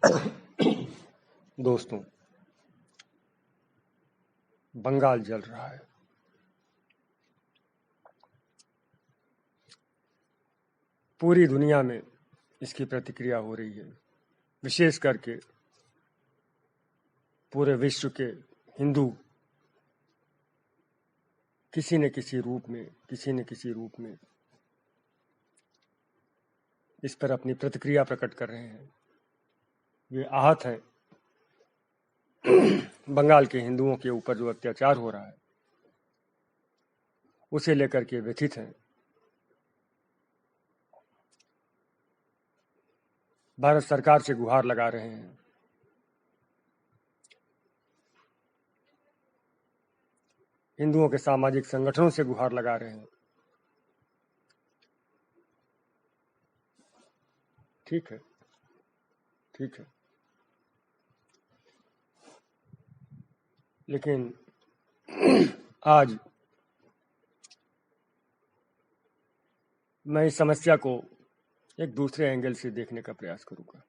दोस्तों, बंगाल जल रहा है। पूरी दुनिया में इसकी प्रतिक्रिया हो रही है, विशेष करके पूरे विश्व के हिंदू किसी न किसी रूप में इस पर अपनी प्रतिक्रिया प्रकट कर रहे हैं। वे आहत हैं। बंगाल के हिंदुओं के ऊपर जो अत्याचार हो रहा है उसे लेकर के व्यथित हैं। भारत सरकार से गुहार लगा रहे हैं। हिंदुओं के सामाजिक संगठनों से गुहार लगा रहे हैं। ठीक है। लेकिन आज मैं इस समस्या को एक दूसरे एंगल से देखने का प्रयास करूंगा।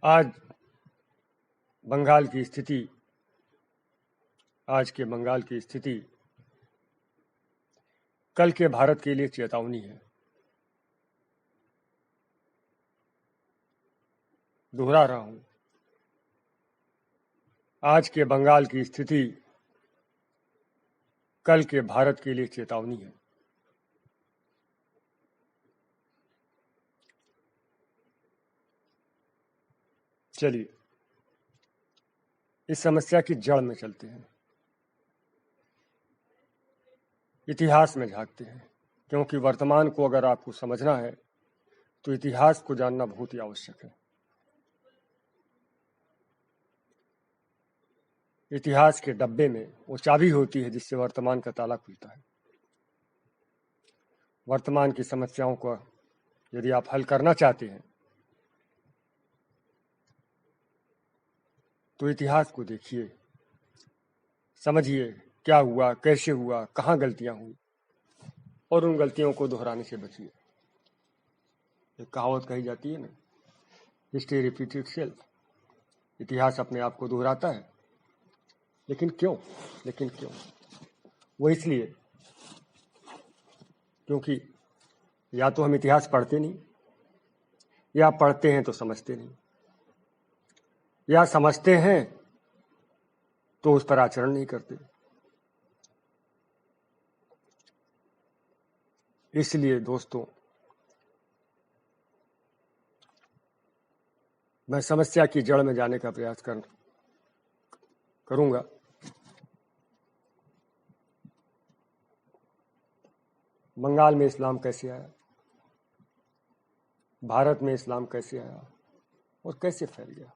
आज के बंगाल की स्थिति कल के भारत के लिए चेतावनी है। दोहरा रहा हूं, आज के बंगाल की स्थिति कल के भारत के लिए चेतावनी है। चलिए इस समस्या की जड़ में चलते हैं, इतिहास में झांकते हैं, क्योंकि वर्तमान को अगर आपको समझना है तो इतिहास को जानना बहुत ही आवश्यक है। इतिहास के डब्बे में वो चाबी होती है जिससे वर्तमान का ताला खुलता है। वर्तमान की समस्याओं को यदि आप हल करना चाहते हैं तो इतिहास को देखिए, समझिए क्या हुआ, कैसे हुआ, कहाँ गलतियां हुई और उन गलतियों को दोहराने से बचिए। एक कहावत कही जाती है ना, हिस्ट्री रिपीट्स इटसेल्फ। इतिहास अपने आप को दोहराता है। लेकिन क्यों? वो इसलिए क्योंकि या तो हम इतिहास पढ़ते नहीं, या पढ़ते हैं तो समझते नहीं, या समझते हैं तो उस पर आचरण नहीं करते। इसलिए दोस्तों, मैं समस्या की जड़ में जाने का प्रयास करूंगा। बंगाल में इस्लाम कैसे आया, भारत में इस्लाम कैसे आया और कैसे फैल गया।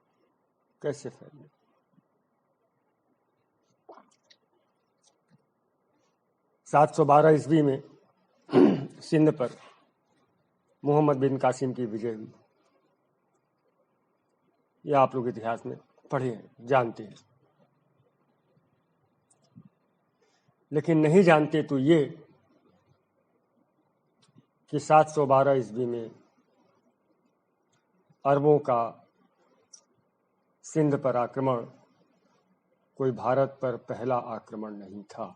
712 ईस्वी में सिंध पर मोहम्मद बिन कासिम की विजय हुई। यह आप लोग इतिहास में पढ़े हैं, जानते हैं। लेकिन नहीं जानते तो ये कि 712 ईस्वी में अरबों का सिंध पर आक्रमण कोई भारत पर पहला आक्रमण नहीं था।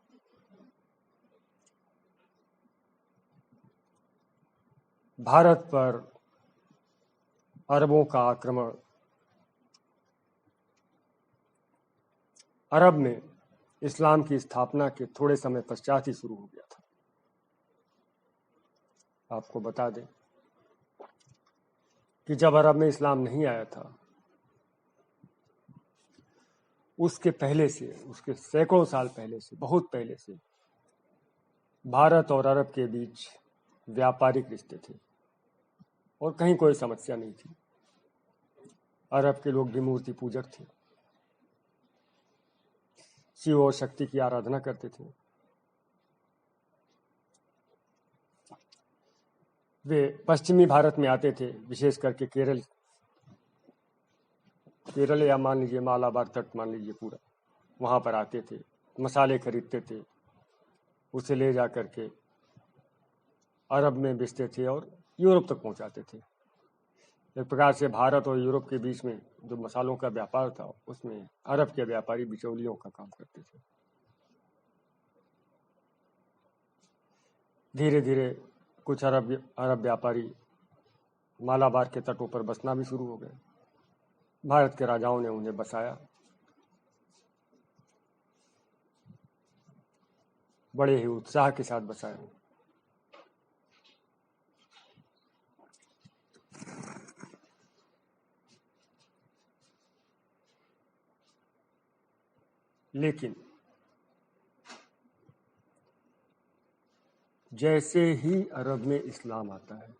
भारत पर अरबों का आक्रमण अरब में इस्लाम की स्थापना के थोड़े समय पश्चात ही शुरू हो गया था। आपको बता दें कि जब अरब में इस्लाम नहीं आया था, उसके पहले से, उसके सैकड़ों साल पहले से, बहुत पहले से भारत और अरब के बीच व्यापारिक रिश्ते थे और कहीं कोई समस्या नहीं थी। अरब के लोग भी मूर्ति पूजक थे, शिव और शक्ति की आराधना करते थे। वे पश्चिमी भारत में आते थे, विशेष करके केरल या मान लीजिए मालाबार तट, मान लीजिए पूरा, वहां पर आते थे, मसाले खरीदते थे, उसे ले जा करके अरब में बेचते थे और यूरोप तक पहुंचाते थे। एक प्रकार से भारत और यूरोप के बीच में जो मसालों का व्यापार था उसमें अरब के व्यापारी बिचौलियों का काम करते थे। धीरे धीरे कुछ अरब व्यापारी मालाबार के तटों पर बसना भी शुरू हो गए। भारत के राजाओं ने उन्हें बसाया। बड़े ही उत्साह के साथ बसाया। लेकिन जैसे ही अरब में इस्लाम आता है,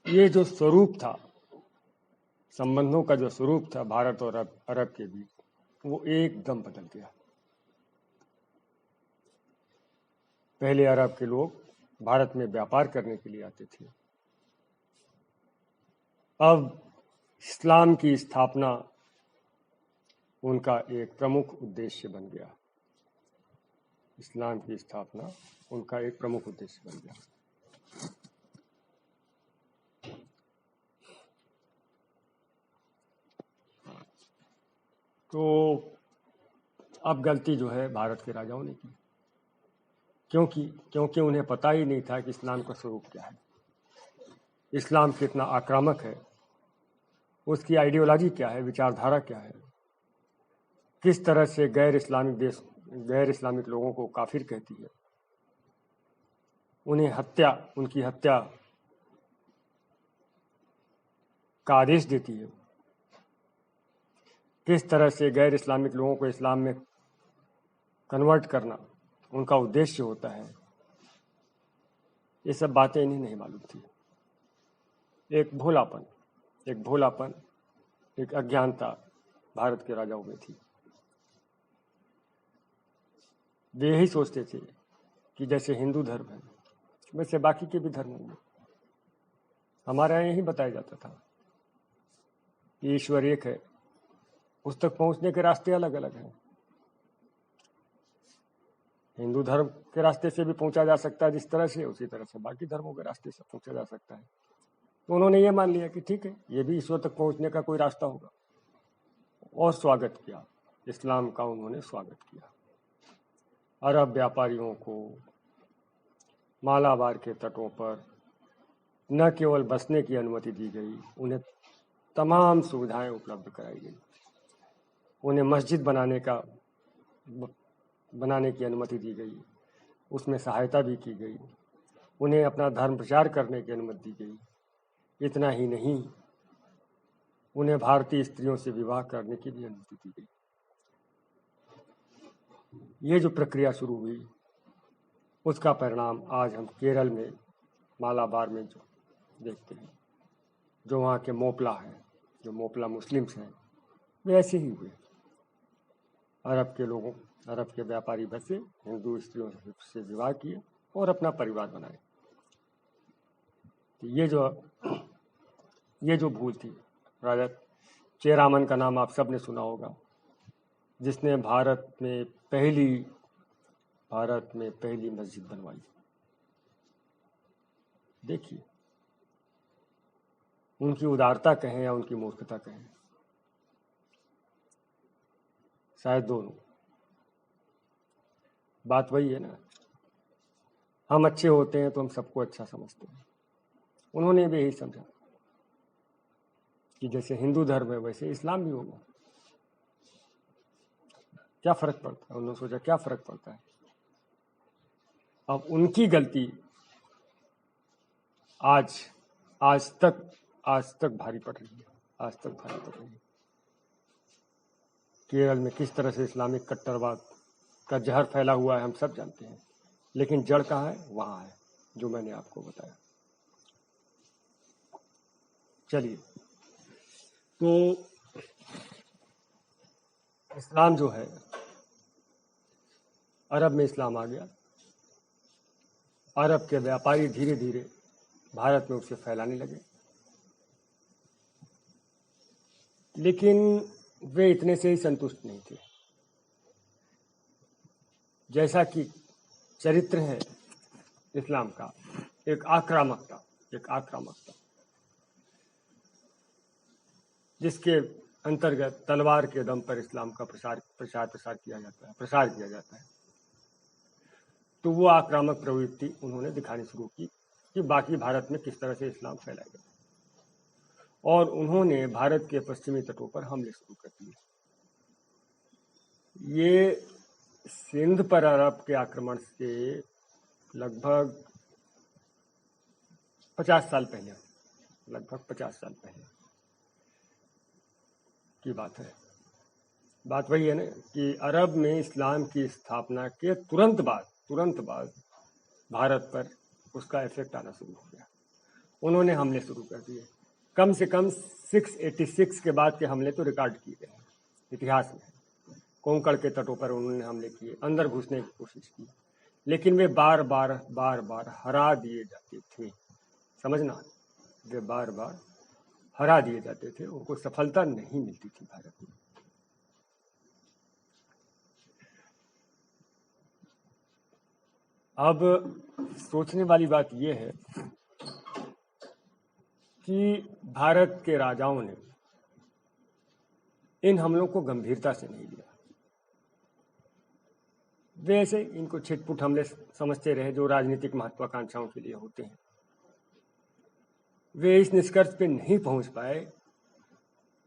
ये जो स्वरूप था, संबंधों का जो स्वरूप था भारत और अरब के बीच, वो एकदम बदल गया। पहले अरब के लोग भारत में व्यापार करने के लिए आते थे। अब इस्लाम की स्थापना उनका एक प्रमुख उद्देश्य बन गया। इस्लाम की स्थापना उनका एक प्रमुख उद्देश्य बन गया। तो अब गलती जो है भारत के राजाओं ने की, क्योंकि उन्हें पता ही नहीं था कि इस्लाम का स्वरूप क्या है, इस्लाम कितना आक्रामक है, उसकी आइडियोलॉजी क्या है, विचारधारा क्या है, किस तरह से गैर इस्लामिक लोगों को काफिर कहती है, उनकी हत्या का आदेश देती है, किस तरह से गैर इस्लामिक लोगों को इस्लाम में कन्वर्ट करना उनका उद्देश्य होता है। ये सब बातें इन्हें नहीं मालूम थी। एक भोलापन, एक अज्ञानता भारत के राजाओं में थी। वे यही सोचते थे कि जैसे हिंदू धर्म है वैसे बाकी के भी धर्म होंगे। हमारे यहाँ यही बताया जाता था कि ईश्वर एक है, उस तक पहुंचने के रास्ते अलग अलग हैं। हिंदू धर्म के रास्ते से भी पहुंचा जा सकता है जिस तरह से, उसी तरह से बाकी धर्मों के रास्ते से पहुंचा जा सकता है। तो उन्होंने ये मान लिया कि ठीक है, ये भी ईश्वर तक पहुंचने का कोई रास्ता होगा, और स्वागत किया, इस्लाम का उन्होंने स्वागत किया। अरब व्यापारियों को मालाबार के तटों पर न केवल बसने की अनुमति दी गई, उन्हें तमाम सुविधाएं उपलब्ध कराई गई। उन्हें मस्जिद बनाने की अनुमति दी गई, उसमें सहायता भी की गई। उन्हें अपना धर्म प्रचार करने की अनुमति दी गई। इतना ही नहीं, उन्हें भारतीय स्त्रियों से विवाह करने की भी अनुमति दी गई। ये जो प्रक्रिया शुरू हुई, उसका परिणाम आज हम केरल में मालाबार में जो देखते हैं, जो वहाँ के मोपला हैं, जो मोपला मुस्लिम्स हैं, वे ऐसे ही हुए। अरब के व्यापारी बसे, हिंदू स्त्रियों से विवाह किए और अपना परिवार बनाए। तो ये जो भूल थी, राजा चेरामन का नाम आप सब ने सुना होगा, जिसने भारत में पहली मस्जिद बनवाई। देखिए, उनकी उदारता कहें या उनकी मूर्खता कहें, शायद दोनों। बात वही है ना, हम अच्छे होते हैं तो हम सबको अच्छा समझते हैं। उन्होंने भी यही समझा कि जैसे हिंदू धर्म है वैसे इस्लाम भी होगा, क्या फर्क पड़ता है। उन्होंने सोचा क्या फर्क पड़ता है। अब उनकी गलती आज तक भारी पड़ रही है। केरल में किस तरह से इस्लामिक कट्टरवाद का जहर फैला हुआ है हम सब जानते हैं, लेकिन जड़ कहाँ है? वहाँ है, जो मैंने आपको बताया। चलिए, तो इस्लाम जो है, अरब में इस्लाम आ गया। अरब के व्यापारी धीरे धीरे भारत में उसे फैलाने लगे, लेकिन वे इतने से ही संतुष्ट नहीं थे। जैसा कि चरित्र है इस्लाम का, एक आक्रामकता, जिसके अंतर्गत तलवार के दम पर इस्लाम का प्रसार किया जाता है। तो वो आक्रामक प्रवृत्ति उन्होंने दिखानी शुरू की कि बाकी भारत में किस तरह से इस्लाम फैला गया, और उन्होंने भारत के पश्चिमी तटों पर हमले शुरू कर दिए। ये सिंध पर अरब के आक्रमण से लगभग 50 साल पहले की बात है। बात वही है ना कि अरब में इस्लाम की स्थापना के तुरंत बाद भारत पर उसका इफेक्ट आना शुरू हो गया। उन्होंने हमले शुरू कर दिए। कम से कम 686 के बाद के हमले तो रिकॉर्ड किए गए हैं इतिहास में। कोंकण के तटों पर उन्होंने हमले किए, अंदर घुसने की कोशिश की, लेकिन वे बार बार हरा दिए जाते थे। समझना, वे बार बार हरा दिए जाते थे, उनको सफलता नहीं मिलती थी भारत में। अब सोचने वाली बात यह है कि भारत के राजाओं ने इन हमलों को गंभीरता से नहीं लिया। वे ऐसे इनको छिटपुट हमले समझते रहे जो राजनीतिक महत्वाकांक्षाओं के लिए होते हैं। वे इस निष्कर्ष पे नहीं पहुंच पाए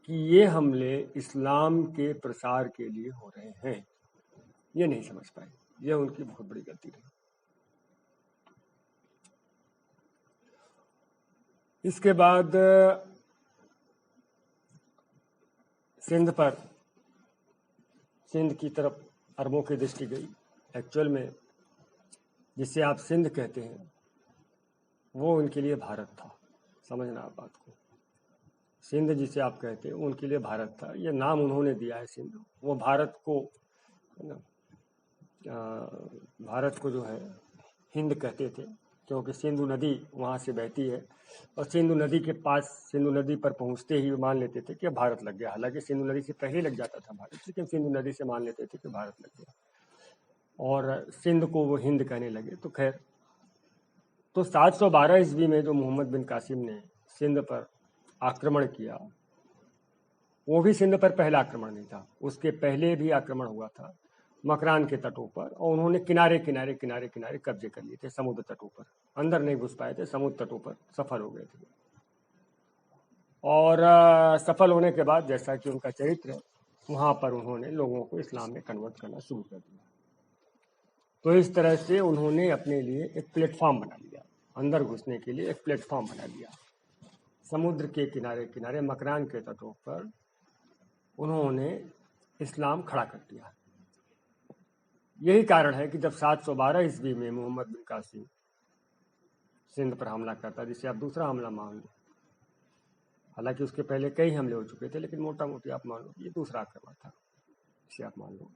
कि ये हमले इस्लाम के प्रसार के लिए हो रहे हैं। ये नहीं समझ पाए। यह उनकी बहुत बड़ी गलती रही। इसके बाद सिंध की तरफ अरबों की दृष्टि गई। एक्चुअल में जिसे आप सिंध कहते हैं वो उनके लिए भारत था। समझना आप बात को। सिंध जिसे आप कहते हैं उनके लिए भारत था। ये नाम उन्होंने दिया है सिंध। वो भारत को जो है हिंद कहते थे, क्योंकि सिंधु नदी वहाँ से बहती है, और सिंधु नदी के पास, सिंधु नदी पर पहुँचते ही मान लेते थे कि भारत लग गया। हालांकि सिंधु नदी से पहले लग जाता था भारत, लेकिन सिंधु नदी से मान लेते थे कि भारत लग गया, और सिंध को वो हिंद कहने लगे। तो खैर, तो 712 ईस्वी में जो मोहम्मद बिन कासिम ने सिंध पर आक्रमण किया, वो भी सिंध पर पहला आक्रमण नहीं था। उसके पहले भी आक्रमण हुआ था मकरान के तटों पर, और उन्होंने किनारे कब्जे कर लिए थे समुद्र तटों पर। अंदर नहीं घुस पाए थे, समुद्र तटों पर सफल हो गए थे। और सफल होने के बाद, जैसा कि उनका चरित्र है, वहां पर उन्होंने लोगों को इस्लाम में कन्वर्ट करना शुरू कर दिया। तो इस तरह से उन्होंने अपने लिए एक प्लेटफॉर्म बना लिया, अंदर घुसने के लिए एक प्लेटफॉर्म बना लिया। समुद्र के किनारे मकरान के तटों पर उन्होंने इस्लाम खड़ा कर दिया। यही कारण है कि जब 712 ईस्वी में मोहम्मद बिन कासिम सिंध पर हमला करता, जिसे आप दूसरा हमला मान लो, हालांकि उसके पहले कई हमले हो चुके थे, लेकिन मोटा मोटी आप मान लो ये दूसरा आक्रमण था, इसे आप मान लो,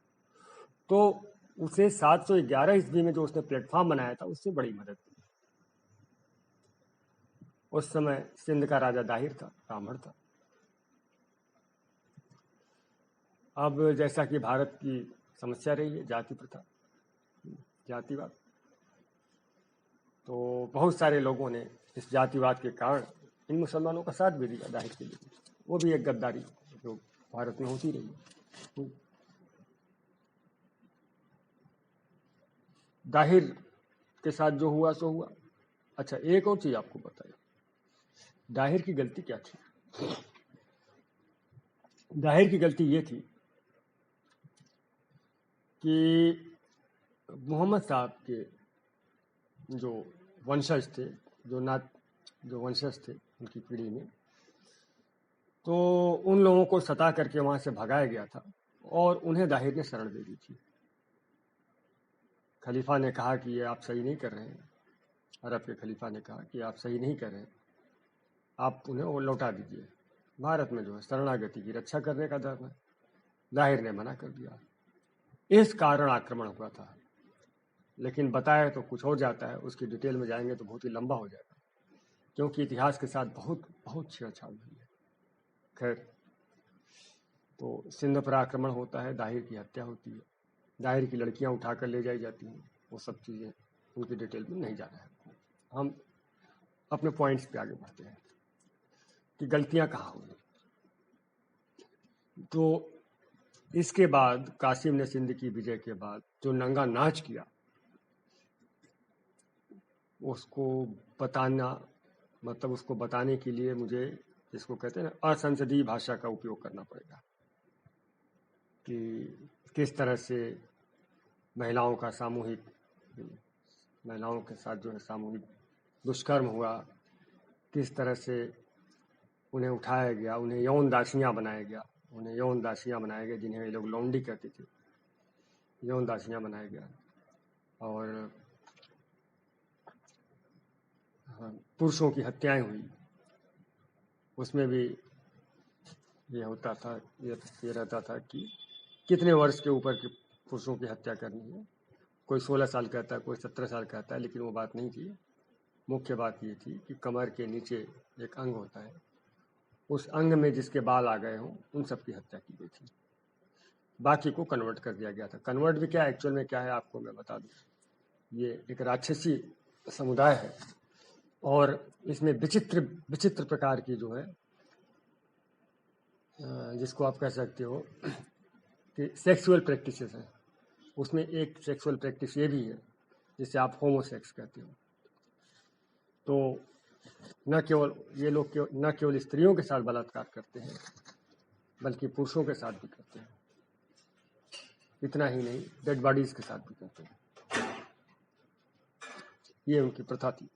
तो उसे 711 ईस्वी में जो उसने प्लेटफॉर्म बनाया था, उससे बड़ी मदद की। उस समय सिंध का राजा दाहिर था, ब्राह्मण था। अब जैसा कि भारत की समस्या रही है जाति प्रथा, जातिवाद, तो बहुत सारे लोगों ने इस जातिवाद के कारण इन मुसलमानों का साथ भी दिया दाहिर के लिए। वो भी एक गद्दारी जो भारत में होती रही है। दाहिर के साथ जो हुआ सो हुआ। अच्छा, एक और चीज आपको बताइए, दाहिर की गलती क्या थी? दाहिर की गलती ये थी कि मोहम्मद साहब के जो वंशज थे, जो वंशज थे उनकी पीढ़ी में, तो उन लोगों को सता करके वहां से भगाया गया था, और उन्हें दाहिर ने शरण दे दी थी। खलीफा ने कहा कि ये आप सही नहीं कर रहे हैं, अरब के खलीफा ने कहा कि आप सही नहीं कर रहे हैं, आप उन्हें वो लौटा दीजिए। भारत में जो है शरणागति की रक्षा करने का धर्म है। दाहिर ने मना कर दिया। इस कारण आक्रमण हुआ था, लेकिन बताया तो कुछ और जाता है, उसकी डिटेल में जाएंगे तो बहुत ही लंबा हो जाएगा, क्योंकि इतिहास के साथ बहुत छेड़छाड़ हुई है। खैर, तो सिंध पर आक्रमण होता है, दाहिर की हत्या होती है, दाहिर की लड़कियां उठाकर ले जाई जाती हैं, वो सब चीज़ें उनकी डिटेल में नहीं जा रहा है। हम अपने पॉइंट्स पे आगे बढ़ते हैं कि गलतियां कहाँ हुई। तो इसके बाद कासिम ने सिंध की विजय के बाद जो नंगा नाच किया, उसको बताना, मतलब उसको बताने के लिए मुझे, जिसको कहते हैं ना, असंसदीय भाषा का उपयोग करना पड़ेगा कि किस तरह से महिलाओं का सामूहिक, महिलाओं के साथ जो है सामूहिक दुष्कर्म हुआ, किस तरह से उन्हें उठाया गया, उन्हें यौन दासियां बनाया गया, उन्हें यौन दासियां बनाया गया, जिन्हें ये लोग लौंडी कहते थे, यौन दासियां बनाया गया। और पुरुषों की हत्याएं हुई, उसमें भी ये होता था, ये रहता था कि कितने वर्ष के ऊपर के पुरुषों की हत्या करनी है। कोई 16 साल कहता है, कोई 17 साल कहता है, लेकिन वो बात नहीं थी। मुख्य बात ये थी कि कमर के नीचे एक अंग होता है, उस अंग में जिसके बाल आ गए हों, उन सब की हत्या की गई थी। बाकी को कन्वर्ट कर दिया गया था। कन्वर्ट भी क्या, एक्चुअल में क्या है आपको मैं बता दूं। ये एक राक्षसी समुदाय है और इसमें विचित्र विचित्र प्रकार की जो है, जिसको आप कह सकते हो कि सेक्सुअल प्रैक्टिसेस हैं। उसमें एक सेक्सुअल प्रैक्टिस ये भी है जिसे आप होमोसेक्स कहते हो। तो न केवल ये लोग न केवल स्त्रियों के साथ बलात्कार करते हैं, बल्कि पुरुषों के साथ भी करते हैं। इतना ही नहीं, डेड बॉडीज के साथ भी करते हैं। ये उनकी प्रथा थी।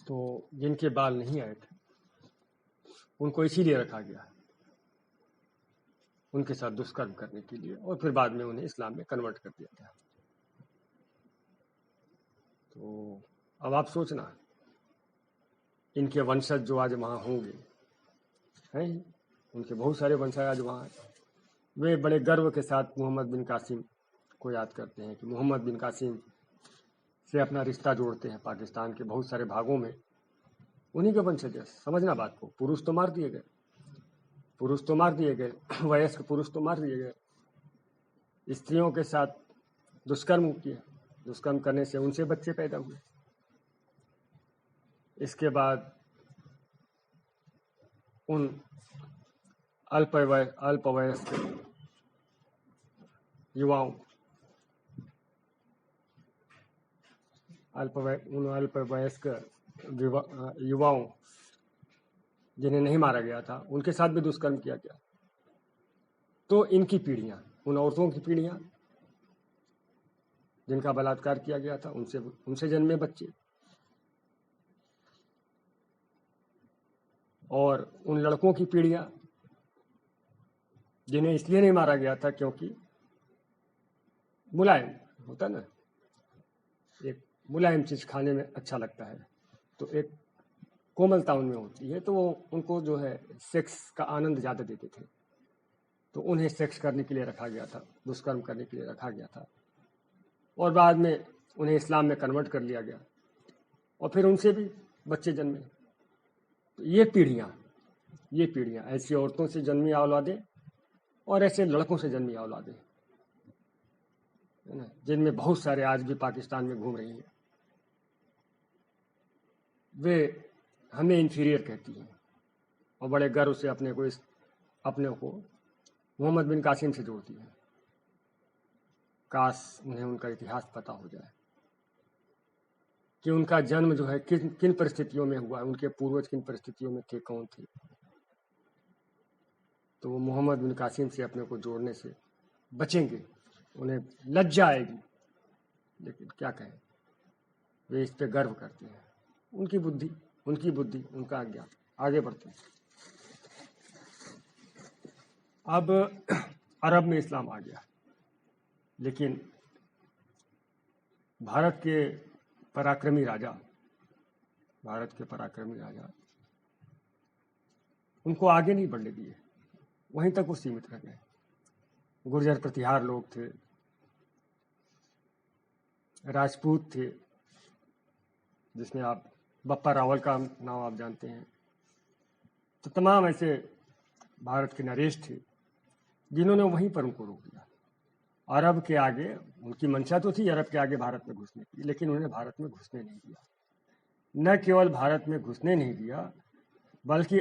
तो जिनके बाल नहीं आए थे उनको इसीलिए रखा गया, उनके साथ दुष्कर्म करने के लिए, और फिर बाद में उन्हें इस्लाम में कन्वर्ट कर दिया गया। तो अब आप सोचना, इनके वंशज जो आज वहाँ होंगे, हैं, उनके बहुत सारे वंशज आज वहाँ हैं, वे बड़े गर्व के साथ मोहम्मद बिन कासिम को याद करते हैं कि मोहम्मद बिन कासिम से अपना रिश्ता जोड़ते हैं। पाकिस्तान के बहुत सारे भागों में उन्हीं के वंशज। समझना बात को, पुरुष तो मार दिए गए, पुरुष तो मार दिए गए, वयस्क पुरुष तो मार दिए गए, स्त्रियों के साथ दुष्कर्म किया, दुष्कर्म करने से उनसे बच्चे पैदा हुए। इसके बाद उन अल्पवयस्क युवाओं, अल्पवयस्क युवाओं जिन्हें नहीं मारा गया था, उनके साथ भी दुष्कर्म किया गया। तो इनकी पीढ़ियां, उन औरतों की पीढ़ियां जिनका बलात्कार किया गया था, उनसे जन्मे बच्चे, और उन लड़कों की पीढ़ियां जिन्हें इसलिए नहीं मारा गया था क्योंकि मुलायम होता ना, एक मुलायम चीज खाने में अच्छा लगता है, तो एक कोमलता उनमें होती है, तो वो उनको जो है सेक्स का आनंद ज्यादा देते थे, तो उन्हें सेक्स करने के लिए रखा गया था, दुष्कर्म करने के लिए रखा गया था, और बाद में उन्हें इस्लाम में कन्वर्ट कर लिया गया, और फिर उनसे भी बच्चे जन्मे। तो ये पीढ़ियां ऐसी औरतों से जन्मी औलादें और ऐसे लड़कों से जन्मी औलादें, है ना, जिनमें बहुत सारे आज भी पाकिस्तान में घूम रही हैं, वे हमें इंफीरियर कहती हैं और बड़े गर्व से अपने को मोहम्मद बिन कासिम से जोड़ती हैं। काश उन्हें उनका इतिहास पता हो जाए कि उनका जन्म जो है किन परिस्थितियों में हुआ है, उनके पूर्वज किन परिस्थितियों में थे, कौन थे। तो वो मोहम्मद बिन कासिम से अपने को जोड़ने से बचेंगे, उन्हें लज्जा आएगी, लेकिन क्या कहें, वे इस पे गर्व करते हैं। उनकी बुद्धि, उनका ज्ञान। आगे बढ़ते हैं। अब अरब में इस्लाम आ गया, लेकिन भारत के पराक्रमी राजा उनको आगे नहीं बढ़ने दिए, वहीं तक वो सीमित रह गए। गुर्जर प्रतिहार लोग थे, राजपूत थे, जिसमें आप बप्पा रावल का नाम आप जानते हैं। तो तमाम ऐसे भारत के नरेश थे जिन्होंने वहीं पर उनको रोक दिया। अरब के आगे, उनकी मंशा तो थी अरब के आगे भारत में घुसने की, लेकिन उन्हें भारत में घुसने नहीं दिया। न केवल भारत में घुसने नहीं दिया, बल्कि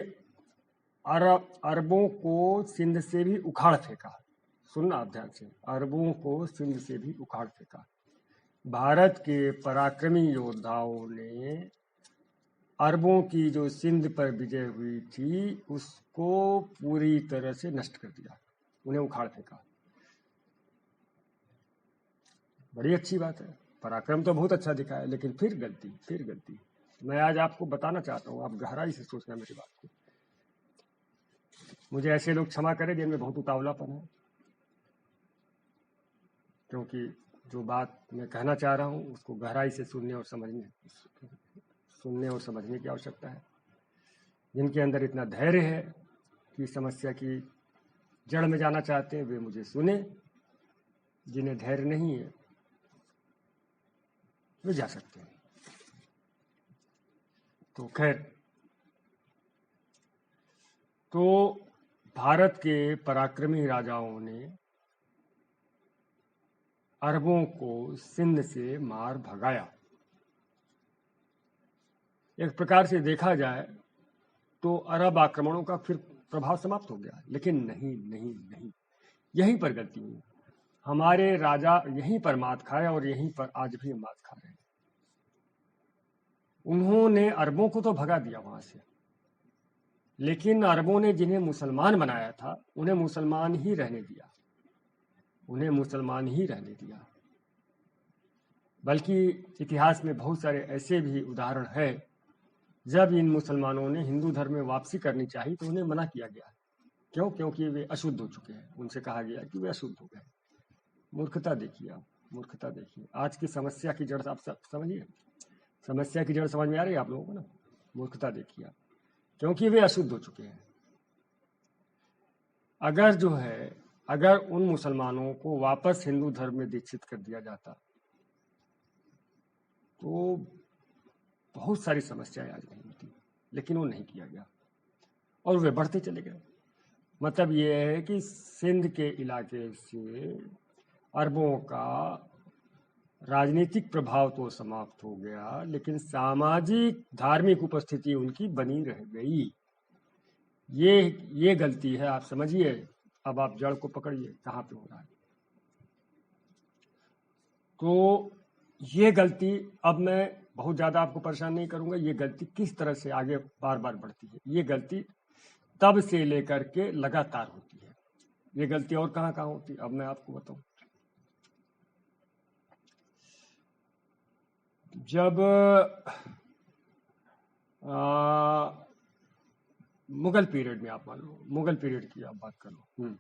अरबों को सिंध से भी उखाड़ फेंका। सुनना आप ध्यान से, अरबों को सिंध से भी उखाड़ फेंका। भारत के पराक्रमी योद्धाओं ने अरबों की जो सिंध पर विजय हुई थी उसको पूरी तरह से नष्ट कर दिया, उन्हें उखाड़ फेंका। बड़ी अच्छी बात है, पराक्रम तो बहुत अच्छा दिखा है, लेकिन फिर गलती। मैं आज आपको बताना चाहता हूँ, आप गहराई से सोचना मेरी बात को। मुझे ऐसे लोग क्षमा करें जिनमें बहुत उतावलापन है, क्योंकि जो बात मैं कहना चाह रहा हूँ उसको गहराई से सुनने और समझने की आवश्यकता है। जिनके अंदर इतना धैर्य है कि समस्या की जड़ में जाना चाहते हैं वे मुझे सुने, जिन्हें धैर्य नहीं है वे जा सकते हैं। तो खैर, तो भारत के पराक्रमी राजाओं ने अरबों को सिंध से मार भगाया। एक प्रकार से देखा जाए तो अरब आक्रमणों का फिर प्रभाव समाप्त हो गया, लेकिन नहीं, यहीं पर गलती हुई। हमारे राजा यहीं पर मात खाए और यहीं पर आज भी मात खा रहे हैं। उन्होंने अरबों को तो भगा दिया वहां से, लेकिन अरबों ने जिन्हें मुसलमान बनाया था उन्हें मुसलमान ही रहने दिया। बल्कि इतिहास में बहुत सारे ऐसे भी उदाहरण हैं जब इन मुसलमानों ने हिंदू धर्म में वापसी करनी चाहिए तो उन्हें मना किया गया। क्यों? क्योंकि वे अशुद्ध हो चुके हैं। उनसे कहा गया कि वे अशुद्ध हो गए। मूर्खता देखिए आप, मूर्खता देखिए। आज की समस्या की जड़ आप समझिए, समस्या की जड़ समझ में आ रही है आप लोगों को ना? मूर्खता देखिए आप, क्योंकि वे अशुद्ध हो चुके हैं। अगर उन मुसलमानों को वापस हिंदू धर्म में दीक्षित कर दिया जाता तो बहुत सारी समस्याएं आज नहीं होती, लेकिन वो नहीं किया गया और वे बढ़ते चले गए। मतलब ये है कि सिंध के इलाके से अरबों का राजनीतिक प्रभाव तो समाप्त हो गया, लेकिन सामाजिक धार्मिक उपस्थिति उनकी बनी रह गई। ये गलती है, आप समझिए। अब आप जड़ को पकड़िए, कहाँ पे हो रहा है। तो ये गलती, अब मैं बहुत ज़्यादा आपको परेशान नहीं करूंगा, ये गलती किस तरह से आगे बार बार बढ़ती है। ये गलती तब से लेकर के लगातार होती है। ये गलती और कहाँ कहाँ होती है, अब मैं आपको बताऊं। जब मुगल पीरियड में, आप मान लो मुगल पीरियड की आप बात कर लो,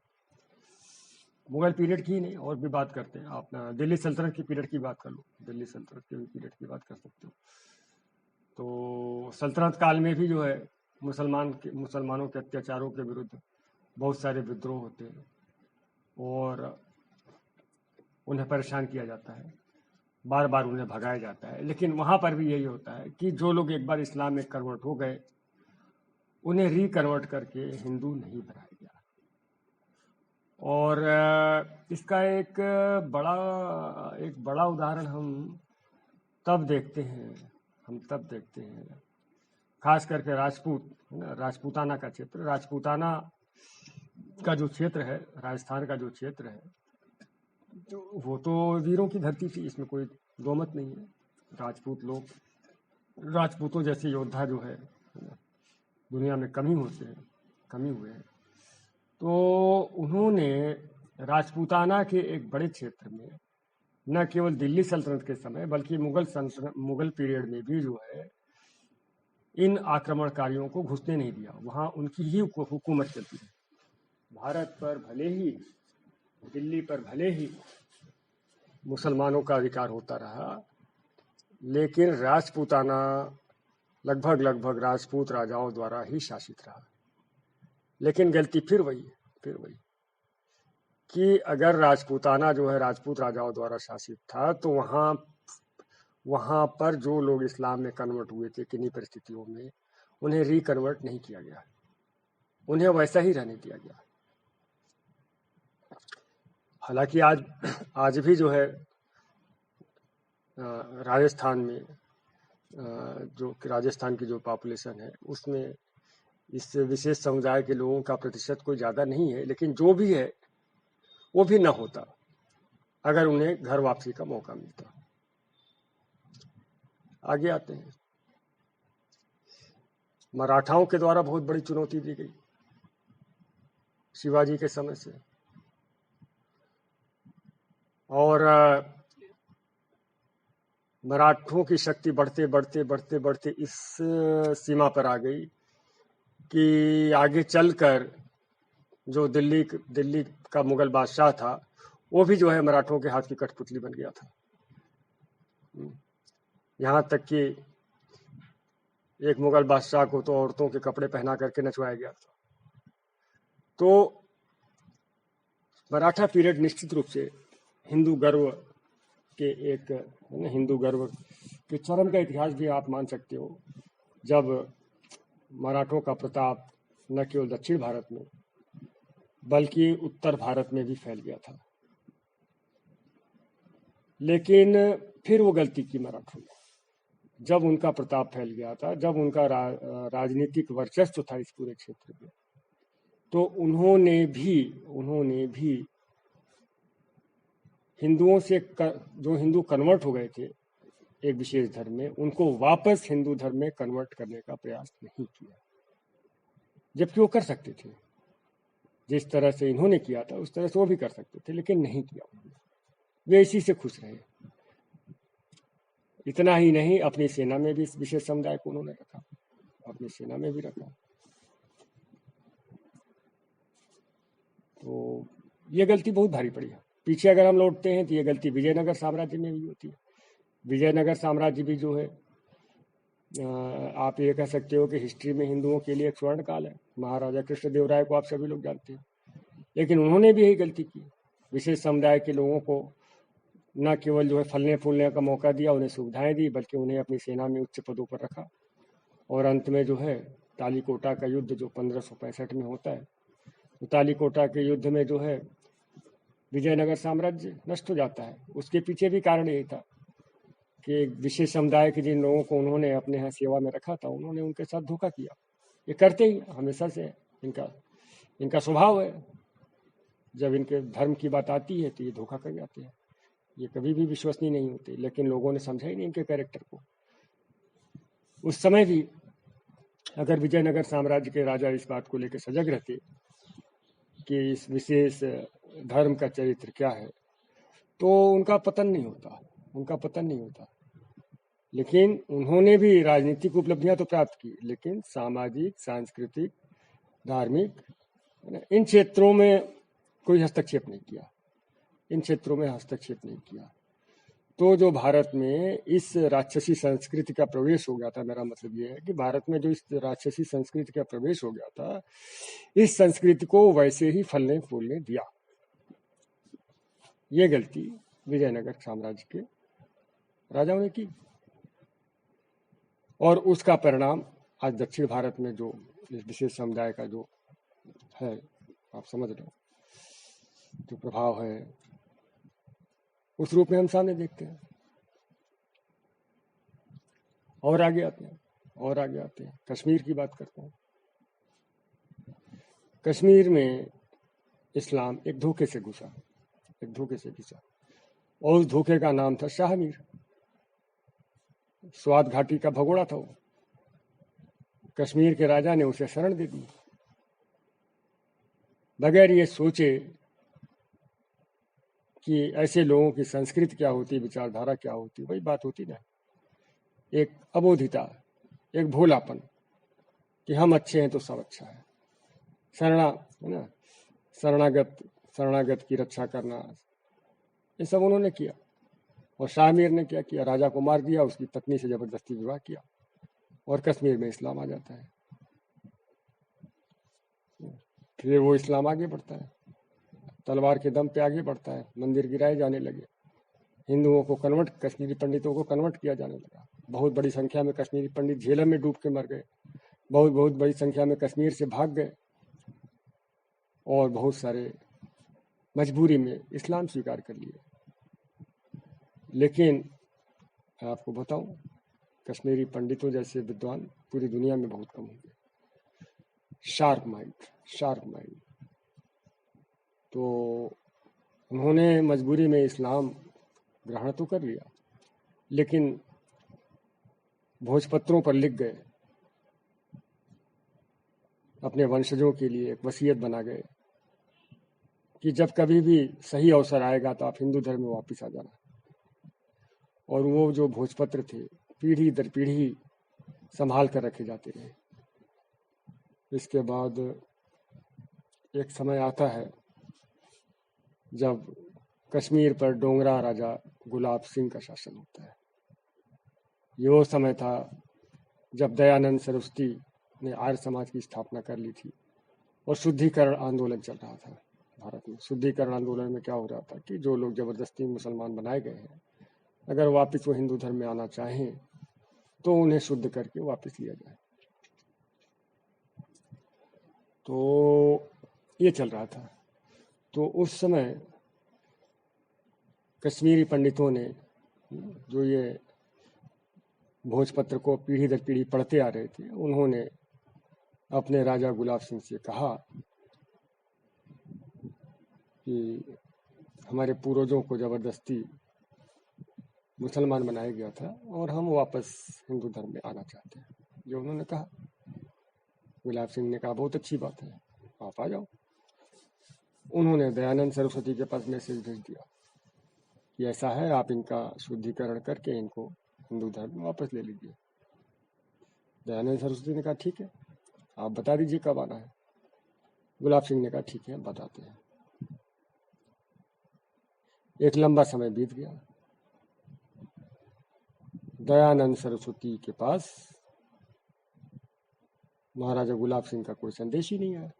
मुगल पीरियड की नहीं और भी बात करते हैं, आप दिल्ली सल्तनत की पीरियड की बात कर लो, दिल्ली सल्तनत के पीरियड की बात कर सकते हो। तो सल्तनत काल में भी जो है मुसलमानों के अत्याचारों के विरुद्ध बहुत सारे विद्रोह होते हैं और उन्हें परेशान किया जाता है, बार बार उन्हें भगाया जाता है। लेकिन वहाँ पर भी यही होता है कि जो लोग एक बार इस्लाम में कन्वर्ट हो गए उन्हें रिकन्वर्ट करके हिंदू नहीं बनाया गया। और इसका एक बड़ा उदाहरण हम तब देखते हैं, खास करके राजपूताना का क्षेत्र, राजपूताना का जो क्षेत्र है, राजस्थान का जो क्षेत्र है, तो वो तो वीरों की धरती थी, इसमें कोई दो मत नहीं है। राजपूतों जैसे योद्धा जो है दुनिया में कम हुए हैं। तो उन्होंने राजपूताना के एक बड़े क्षेत्र में न केवल दिल्ली सल्तनत के समय बल्कि मुगल पीरियड में भी जो है इन आक्रमणकारियों को घुसने नहीं दिया। वहाँ उनकी ही हुकूमत चलती है। भारत पर भले ही, दिल्ली पर भले ही मुसलमानों का अधिकार होता रहा, लेकिन राजपूताना लगभग राजपूत राजाओं द्वारा ही शासित रहा। लेकिन गलती फिर वही कि अगर राजपूताना जो है राजपूत राजाओं द्वारा शासित था तो वहाँ पर जो लोग इस्लाम में कन्वर्ट हुए थे किन्हीं परिस्थितियों में, उन्हें रिकन्वर्ट नहीं किया गया, उन्हें वैसा ही रहने दिया गया। हालांकि आज आज भी जो है राजस्थान में जो राजस्थान की जो पॉपुलेशन है उसमें इस विशेष समुदाय के लोगों का प्रतिशत कोई ज़्यादा नहीं है, लेकिन जो भी है वो भी न होता अगर उन्हें घर वापसी का मौका मिलता। आगे आते हैं, मराठाओं के द्वारा बहुत बड़ी चुनौती दी गई शिवाजी के समय से, और मराठों की शक्ति बढ़ते बढ़ते बढ़ते बढ़ते इस सीमा पर आ गई कि आगे चलकर जो दिल्ली का मुगल बादशाह था वो भी जो है मराठों के हाथ की कठपुतली बन गया था। यहाँ तक कि एक मुगल बादशाह को तो औरतों के कपड़े पहना करके नचवाया गया था। तो मराठा पीरियड निश्चित रूप से हिंदू गर्व के एक हिंदू गर्व के चरम का इतिहास भी आप मान सकते हो, जब मराठों का प्रताप न केवल दक्षिण भारत में बल्कि उत्तर भारत में भी फैल गया था। लेकिन फिर वो गलती की मराठों ने, जब उनका प्रताप फैल गया था, जब उनका राजनीतिक वर्चस्व था इस पूरे क्षेत्र में, तो उन्होंने भी हिंदुओं से जो हिंदू कन्वर्ट हो गए थे एक विशेष धर्म में, उनको वापस हिंदू धर्म में कन्वर्ट करने का प्रयास नहीं किया, जबकि वो कर सकते थे। जिस तरह से इन्होंने किया था उस तरह से वो भी कर सकते थे, लेकिन नहीं किया उन्होंने। वे इसी से खुश रहे। इतना ही नहीं, अपनी सेना में भी इस विशेष समुदाय को उन्होंने रखा, अपनी सेना में भी रखा। तो ये गलती बहुत भारी पड़ी है। पीछे अगर हम लौटते हैं तो ये गलती विजयनगर साम्राज्य में भी होती है। विजयनगर साम्राज्य भी जो है, आप ये कह सकते हो कि हिस्ट्री में हिंदुओं के लिए एक स्वर्ण काल है। महाराजा कृष्णदेवराय को आप सभी लोग जानते हैं, लेकिन उन्होंने भी यही गलती की। विशेष समुदाय के लोगों को न केवल जो है फलने फूलने का मौका दिया, उन्हें सुविधाएं दी, बल्कि उन्हें अपनी सेना में उच्च पदों पर रखा। और अंत में जो है तालीकोटा का युद्ध जो 1565 में होता है, तो तालीकोटा के युद्ध में जो है विजयनगर साम्राज्य नष्ट हो जाता है। उसके पीछे भी कारण यही था कि विशेष समुदाय के जिन लोगों को उन्होंने अपने यहाँ सेवा में रखा था, उन्होंने उनके साथ धोखा किया। ये करते ही हमेशा से इनका स्वभाव है। जब इनके धर्म की बात आती है तो ये धोखा कर जाते हैं, ये कभी भी विश्वसनीय नहीं होते। लेकिन लोगों ने समझा ही नहीं इनके कैरेक्टर को। उस समय भी अगर विजयनगर साम्राज्य के राजा इस बात को लेकर सजग रहते कि इस विशेष धर्म का चरित्र क्या है, तो उनका पतन नहीं होता। लेकिन उन्होंने भी राजनीतिक उपलब्धियां तो प्राप्त की, लेकिन सामाजिक, सांस्कृतिक, धार्मिक इन क्षेत्रों में कोई हस्तक्षेप नहीं किया। तो जो भारत में इस राक्षसी संस्कृति का प्रवेश हो गया था, मेरा मतलब ये है कि भारत में जो इस राक्षसी संस्कृति का प्रवेश हो गया था, इस संस्कृति को वैसे ही फलने फूलने दिया। ये गलती विजयनगर साम्राज्य के राजाओं ने की, और उसका परिणाम आज दक्षिण भारत में जो इस विशेष समुदाय का जो है, आप समझ रहे हो, जो प्रभाव है, उस रूप में हम सामने देखते हैं। और आगे आते हैं कश्मीर की बात करते हैं। कश्मीर में इस्लाम एक धोखे से घुसा, और उस धोखे का नाम था शाह मीर। स्वात घाटी का भगोड़ा था वो। कश्मीर के राजा ने उसे शरण दे दी, बगैर ये सोचे कि ऐसे लोगों की संस्कृति क्या होती, विचारधारा क्या होती। वही बात होती ना, एक अबोधिता, एक भोलापन कि हम अच्छे हैं तो सब अच्छा है। शरणागत की रक्षा करना, ये सब उन्होंने किया। और शाह मीर ने क्या किया, राजा को मार दिया, उसकी पत्नी से जबरदस्ती विवाह किया, और कश्मीर में इस्लाम आ जाता है। फिर वो इस्लाम आगे बढ़ता है, तलवार के दम पे आगे बढ़ता है। मंदिर गिराए जाने लगे, हिंदुओं को कश्मीरी पंडितों को कन्वर्ट किया जाने लगा। बहुत बड़ी संख्या में कश्मीरी पंडित झेलम में डूब के मर गए, बहुत बड़ी संख्या में कश्मीर से भाग गए, और बहुत सारे मजबूरी में इस्लाम स्वीकार कर लिया। लेकिन मैं आपको बताऊं, कश्मीरी पंडितों जैसे विद्वान पूरी दुनिया में बहुत कम होंगे। Sharp mind. तो उन्होंने मजबूरी में इस्लाम ग्रहण तो कर लिया, लेकिन भोजपत्रों पर लिख गए, अपने वंशजों के लिए एक वसीयत बना गए कि जब कभी भी सही अवसर आएगा तो आप हिंदू धर्म में वापस आ जाना। और वो जो भोजपत्र थे पीढ़ी दर पीढ़ी संभाल कर रखे जाते रहे। इसके बाद एक समय आता है जब कश्मीर पर डोगरा राजा गुलाब सिंह का शासन होता है। ये वो समय था जब दयानंद सरस्वती ने आर्य समाज की स्थापना कर ली थी और शुद्धिकरण आंदोलन चल रहा था भारत में। शुद्धिकरण आंदोलन में क्या हो रहा था कि जो लोग जबरदस्ती मुसलमान बनाए गए हैं, अगर वापस वो हिंदू धर्म में आना चाहें तो उन्हें शुद्ध करके वापस लिया जाए। तो ये चल रहा था। तो उस समय कश्मीरी पंडितों ने, जो ये भोजपत्र को पीढ़ी दर पीढ़ी पढ़ते आ रहे थे, उन्होंने अपने राजा गुलाब सिंह से कहा कि हमारे पूर्वजों को जबरदस्ती मुसलमान बनाया गया था और हम वापस हिंदू धर्म में आना चाहते हैं। जो उन्होंने कहा, गुलाब सिंह ने कहा बहुत अच्छी बात है, आप आ जाओ। उन्होंने दयानंद सरस्वती के पास मैसेज भेज दिया कि ऐसा है, आप इनका शुद्धिकरण करके इनको हिंदू धर्म में वापस ले लीजिए। दयानंद सरस्वती ने कहा ठीक है, आप बता दीजिए कब आना है। गुलाब सिंह ने कहा ठीक है, बताते हैं। एक लंबा समय बीत गया। दयानंद सरस्वती के पास महाराजा गुलाब सिंह का कोई संदेश ही नहीं आया।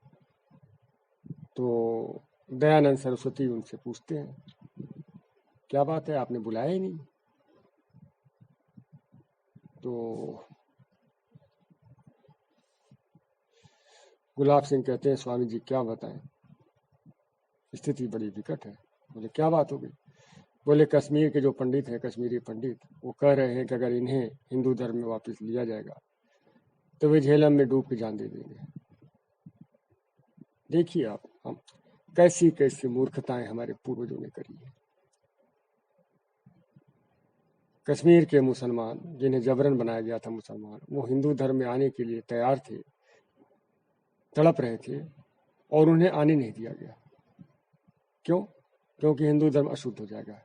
तो दयानंद सरस्वती उनसे पूछते हैं, क्या बात है, आपने बुलाया ही नहीं? तो गुलाब सिंह कहते हैं, स्वामी जी क्या बताएं, स्थिति बड़ी विकट है। बोले क्या बात हो गई? बोले कश्मीर के जो पंडित हैं, कश्मीरी पंडित, वो कह रहे हैं कि अगर इन्हें हिंदू धर्म में वापस लिया जाएगा तो वे झेलम में डूब के जान दे देंगे। देखिए आप, हम कैसी कैसी मूर्खताएं हमारे पूर्वजों ने करी है। कश्मीर के मुसलमान, जिन्हें जबरन बनाया गया था मुसलमान, वो हिंदू धर्म में आने के लिए तैयार थे, तड़प रहे थे, और उन्हें आने नहीं दिया गया। क्यों? क्योंकि हिंदू धर्म अशुद्ध हो जाएगा।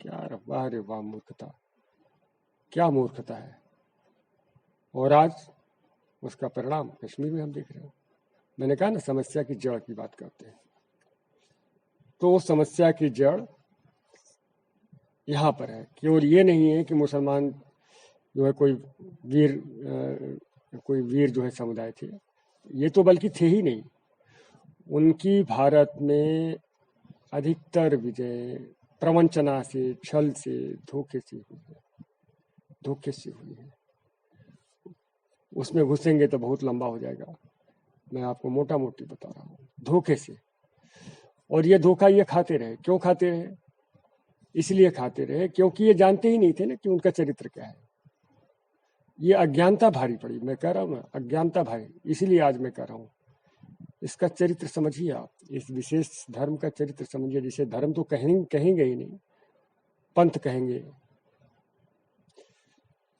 क्या रे वाह मूर्खता, क्या मूर्खता है। और आज उसका परिणाम कश्मीर में हम देख रहे हैं। मैंने कहा ना, समस्या की जड़ की बात करते हैं, तो समस्या की जड़ यहाँ पर है। केवल ये नहीं है कि मुसलमान जो है कोई वीर जो है समुदाय थे, ये तो बल्कि थे ही नहीं। उनकी भारत में अधिकतर विजय प्रवंचना से, छल से, धोखे से हुई है। उसमें घुसेंगे तो बहुत लंबा हो जाएगा, मैं आपको मोटा मोटी बता रहा हूँ। धोखे से। और ये धोखा ये खाते रहे। क्यों खाते रहे? इसलिए खाते रहे क्योंकि ये जानते ही नहीं थे ना कि उनका चरित्र क्या है। ये अज्ञानता भारी पड़ी, मैं कह रहा हूँ ना, अज्ञानता भारी। इसलिए आज मैं कह रहा हूँ, इसका चरित्र समझिए आप, इस विशेष धर्म का चरित्र समझिए, जिसे धर्म तो कहेंगे ही नहीं, पंथ कहेंगे।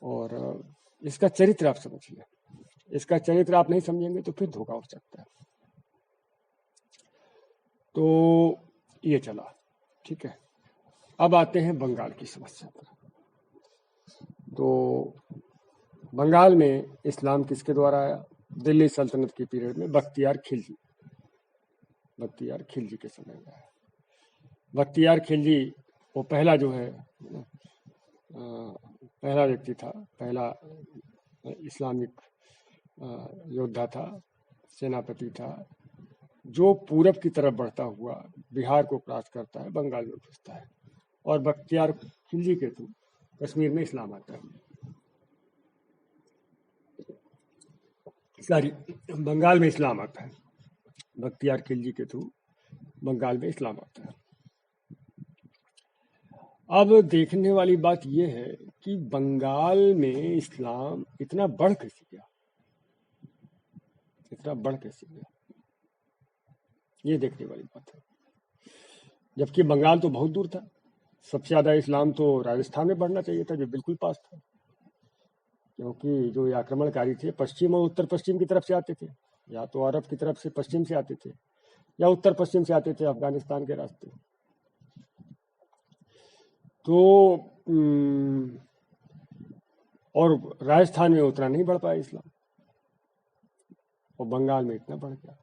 और इसका चरित्र आप समझिए। इसका चरित्र आप नहीं समझेंगे तो फिर धोखा हो सकता है। तो ये चला, ठीक है। अब आते हैं बंगाल की समस्या पर। तो बंगाल में इस्लाम किसके द्वारा आया? दिल्ली सल्तनत की पीरियड में बख्तियार खिलजी के समय में आया। बख्तियार खिलजी वो पहला जो है पहला व्यक्ति था, पहला इस्लामिक योद्धा था, सेनापति था, जो पूरब की तरफ बढ़ता हुआ बिहार को क्रॉस करता है, बंगाल में घुसता है, और बख्तियार खिलजी के थ्रू कश्मीर में इस्लाम आता है। बंगाल में इस्लाम आता है, बख्तियार खिलजी के थ्रू बंगाल में इस्लाम आता है। अब देखने वाली बात यह है कि बंगाल में इस्लाम इतना बढ़ कैसे गया, इतना बढ़ कैसे गया, ये देखने वाली बात है। जबकि बंगाल तो बहुत दूर था। सबसे ज्यादा इस्लाम तो राजस्थान में बढ़ना चाहिए था, जो बिल्कुल पास था, क्योंकि जो ये आक्रमणकारी थे पश्चिम और उत्तर पश्चिम की तरफ से आते थे, या तो अरब की तरफ से पश्चिम से आते थे या उत्तर पश्चिम से आते थे अफगानिस्तान के रास्ते। तो और राजस्थान में उतना नहीं बढ़ पाया इस्लाम, और बंगाल में इतना बढ़ गया।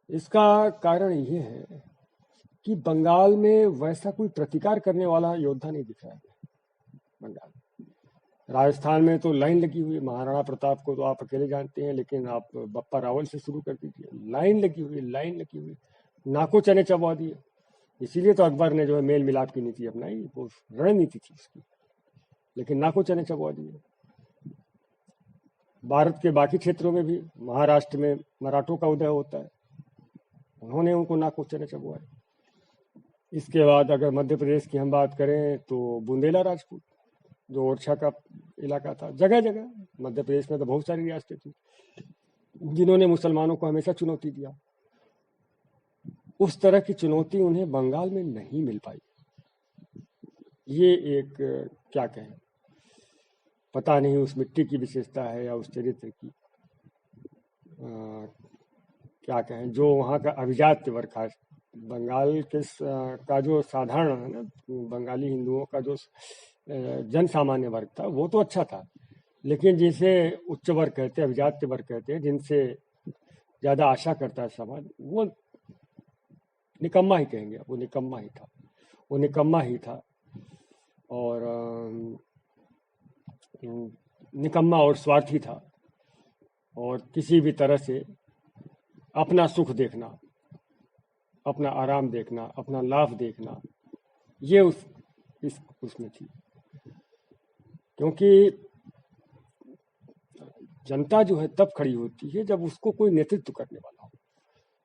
इसका कारण ये है कि बंगाल में वैसा कोई प्रतिकार करने वाला योद्धा नहीं दिख रहा है। बंगाल, राजस्थान में तो लाइन लगी हुई है। महाराणा प्रताप को तो आप अकेले जानते हैं, लेकिन आप बप्पा रावल से शुरू कर दीजिए, लाइन लगी हुई, लाइन लगी हुई, नाको चने चबा दिए। इसीलिए तो अकबर ने जो है मेल मिलाप की नीति अपनाई, वो रणनीति थी उसकी, लेकिन नाको चने चबा दिए। भारत के बाकी क्षेत्रों में भी, महाराष्ट्र में मराठों का उदय होता है, उन्होंने उनको नाको चने चबवाए। इसके बाद अगर मध्य प्रदेश की हम बात करें तो बुंदेला राजपूत, जो ओरछा का इलाका था, जगह जगह मध्य प्रदेश में तो बहुत सारी रियासतें थी जिन्होंने मुसलमानों को हमेशा चुनौती दिया। उस तरह की चुनौती उन्हें बंगाल में नहीं मिल पाई। ये एक क्या कहें, पता नहीं उस मिट्टी की विशेषता है या उस चरित्र की, क्या कहें, जो वहाँ का अभिजात्य वर्ग था। बंगाल के का जो साधारण है ना, बंगाली हिंदुओं का जो जन सामान्य वर्ग था वो तो अच्छा था, लेकिन जिसे उच्च वर्ग कहते हैं, अभिजात्य वर्ग कहते हैं, जिनसे ज्यादा आशा करता है समाज, वो निकम्मा ही कहेंगे, वो निकम्मा ही था, वो निकम्मा ही था। और निकम्मा और स्वार्थी था, और किसी भी तरह से अपना सुख देखना, अपना आराम देखना, अपना लाभ देखना, ये उसमें थी। क्योंकि जनता जो है तब खड़ी होती है जब उसको कोई नेतृत्व करने वाला हो।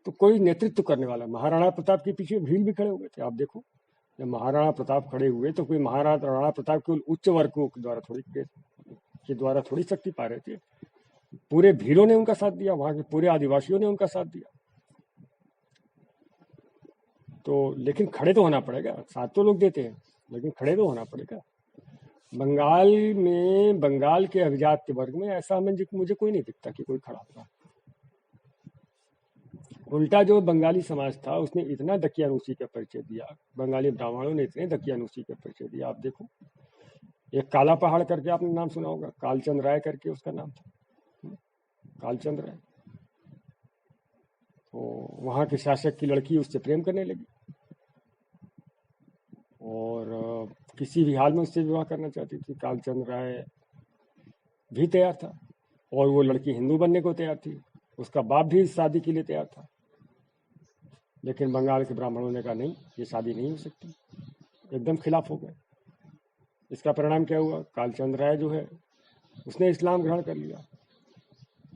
तो कोई नेतृत्व करने वाला, महाराणा प्रताप के पीछे भील भी खड़े हुए थे। आप देखो, जब महाराणा प्रताप खड़े हुए तो कोई महाराणा प्रताप केवल उच्च वर्गों के द्वारा थोड़ी शक्ति पा रहे थे। पूरे भीलों ने उनका साथ दिया, वहां के पूरे आदिवासियों ने उनका साथ दिया। तो लेकिन खड़े तो होना पड़ेगा, साथ तो लोग देते हैं, लेकिन खड़े तो होना पड़ेगा। बंगाल में, बंगाल के अभिजात्य वर्ग में ऐसा मुझे कोई नहीं दिखता कि कोई खड़ा होगा। उल्टा जो बंगाली समाज था उसने इतना दकियानूसी का परिचय दिया, बंगाली ब्राह्मणों ने इतने दकियानूसी का परिचय दिया। आप देखो, एक काला पहाड़ करके आपने नाम सुना होगा, कालचंद राय करके उसका नाम था, कालचंद राय। तो वहां के शासक की लड़की उससे प्रेम करने लगी, और किसी भी हाल में उससे विवाह करना चाहती थी। कालचंद राय भी तैयार था, और वो लड़की हिंदू बनने को तैयार थी, उसका बाप भी इस शादी के लिए तैयार था। लेकिन बंगाल के ब्राह्मणों ने कहा नहीं, ये शादी नहीं हो सकती, एकदम खिलाफ हो गए। इसका परिणाम क्या हुआ, कालचंद राय जो है उसने इस्लाम ग्रहण कर लिया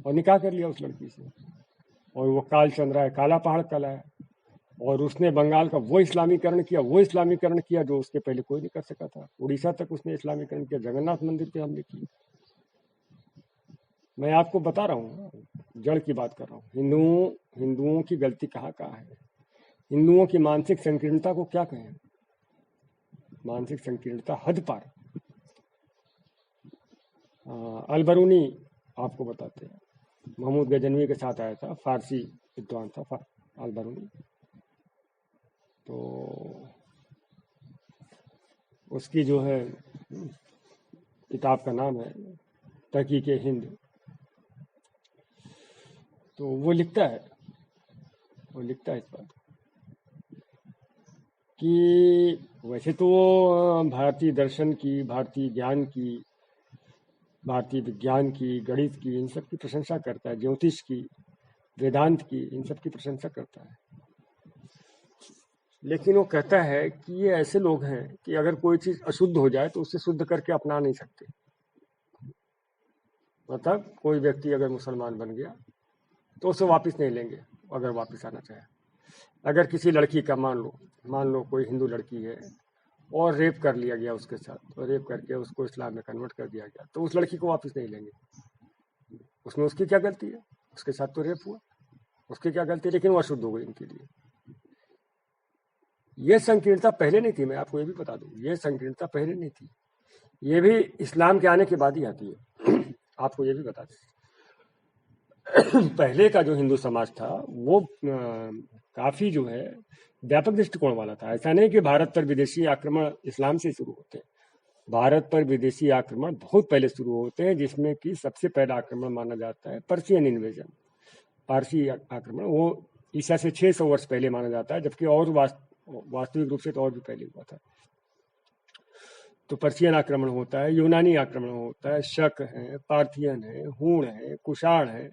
और निकाह कर लिया उस लड़की से। और वो कालचंद राय काला पहाड़ कहलाया, और उसने बंगाल का वो इस्लामीकरण किया जो उसके पहले कोई नहीं कर सका था। उड़ीसा तक उसने इस्लामीकरण किया, जगन्नाथ मंदिर पे हमले किए। मैं आपको बता रहा हूँ, जड़ की बात कर रहा हूँ। हिंदुओं की गलती कहाँ कहाँ है, हिंदुओं की मानसिक संकीर्णता को क्या कहें, मानसिक संकीर्णता हद पार। अलबरूनी आपको बताते हैं, महमूद गजनवी के साथ आया था, फारसी विद्वान था अलबरूनी। तो उसकी जो है किताब का नाम है तहकीक हिंद। तो वो लिखता है इस बात कि वैसे तो भारतीय दर्शन की, भारतीय ज्ञान की, भारतीय विज्ञान की, गणित की, इन सब की प्रशंसा करता है, ज्योतिष की, वेदांत की, इन सब की प्रशंसा करता है। लेकिन वो कहता है कि ये ऐसे लोग हैं कि अगर कोई चीज अशुद्ध हो जाए तो उसे शुद्ध करके अपना नहीं सकते। मतलब कोई व्यक्ति अगर मुसलमान बन गया तो उसे वापस नहीं लेंगे अगर वापस आना चाहे। अगर किसी लड़की का मान लो कोई हिंदू लड़की है और रेप कर लिया गया उसके साथ, और रेप करके उसको इस्लाम में कन्वर्ट कर दिया गया, तो उस लड़की को वापस नहीं लेंगे। उसमें उसकी क्या गलती है? उसके साथ तो रेप हुआ, उसकी क्या गलती है? लेकिन वो अशुद्ध हो गई इनके लिए। ये संकीर्णता पहले नहीं थी, मैं आपको ये भी बता दूं, ये संकीर्णता पहले नहीं थी, ये भी इस्लाम के आने के बाद ही आती है। आपको ये भी बता दें, पहले का जो हिंदू समाज था वो काफी जो है व्यापक दृष्टिकोण वाला था। ऐसा नहीं कि भारत पर विदेशी आक्रमण इस्लाम से शुरू होते हैं, भारत पर विदेशी आक्रमण बहुत पहले शुरू होते हैं, जिसमें कि सबसे पहला आक्रमण माना जाता है पर्शियन इन्वेजन, पारसी आक्रमण। वो ईसा से 600 वर्ष पहले माना जाता है, जबकि और वास्तविक रूप से तो और भी पहले हुआ था। तो पर्शियन आक्रमण होता है, यूनानी आक्रमण होता है, शक है, पार्थियन है, हूण है, कुषाण है,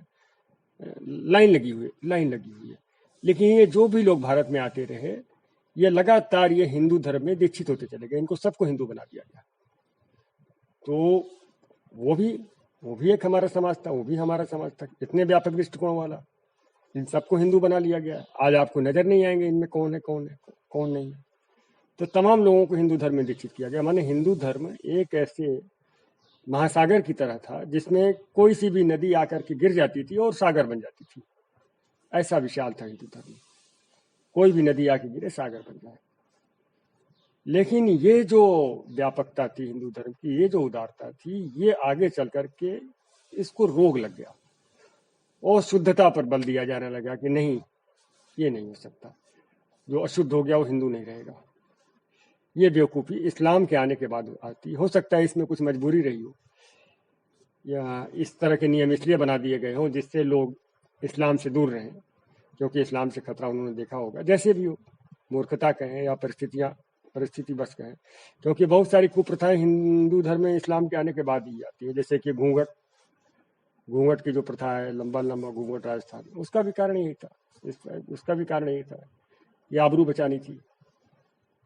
लाइन लगी हुई है। लेकिन ये जो भी लोग भारत में आते रहे, ये लगातार ये हिंदू धर्म में दीक्षित होते चले गए, इनको सबको हिंदू बना दिया गया। तो वो भी एक हमारा समाज था, वो भी हमारा समाज था, इतने व्यापक दृष्टिकोण वाला, इन सबको हिंदू बना लिया गया। आज आपको नजर नहीं आएंगे इनमें कौन है कौन नहीं। तो तमाम लोगों को हिंदू धर्म में दीक्षित किया गया। माने हिंदू धर्म एक ऐसे महासागर की तरह था जिसमें कोई सी भी नदी आकर के गिर जाती थी और सागर बन जाती थी। ऐसा विशाल था हिंदू धर्म, कोई भी नदी आके गिरे सागर बन जाए। लेकिन ये जो व्यापकता थी हिंदू धर्म की, ये जो उदारता थी, ये आगे चल करके इसको रोग लग गया और शुद्धता पर बल दिया जाने लगा कि नहीं, ये नहीं हो सकता, जो अशुद्ध हो गया वो हिंदू नहीं रहेगा। ये बेवकूफ़ी इस्लाम के आने के बाद आती। हो सकता है इसमें कुछ मजबूरी रही हो, या इस तरह के नियम इसलिए बना दिए गए हों जिससे लोग इस्लाम से दूर रहें, क्योंकि इस्लाम से खतरा उन्होंने देखा होगा। जैसे भी हो, मूर्खता कहें या परिस्थिति बस कहें, क्योंकि बहुत सारी कुप्रथाएं हिंदू धर्म में इस्लाम के आने के बाद ही आती है। जैसे कि घूंघट की जो प्रथा है, लंबा लंबा घूंघट राजस्थान, उसका भी कारण यही था। उसका भी कारण यही था, ये आबरू बचानी थी।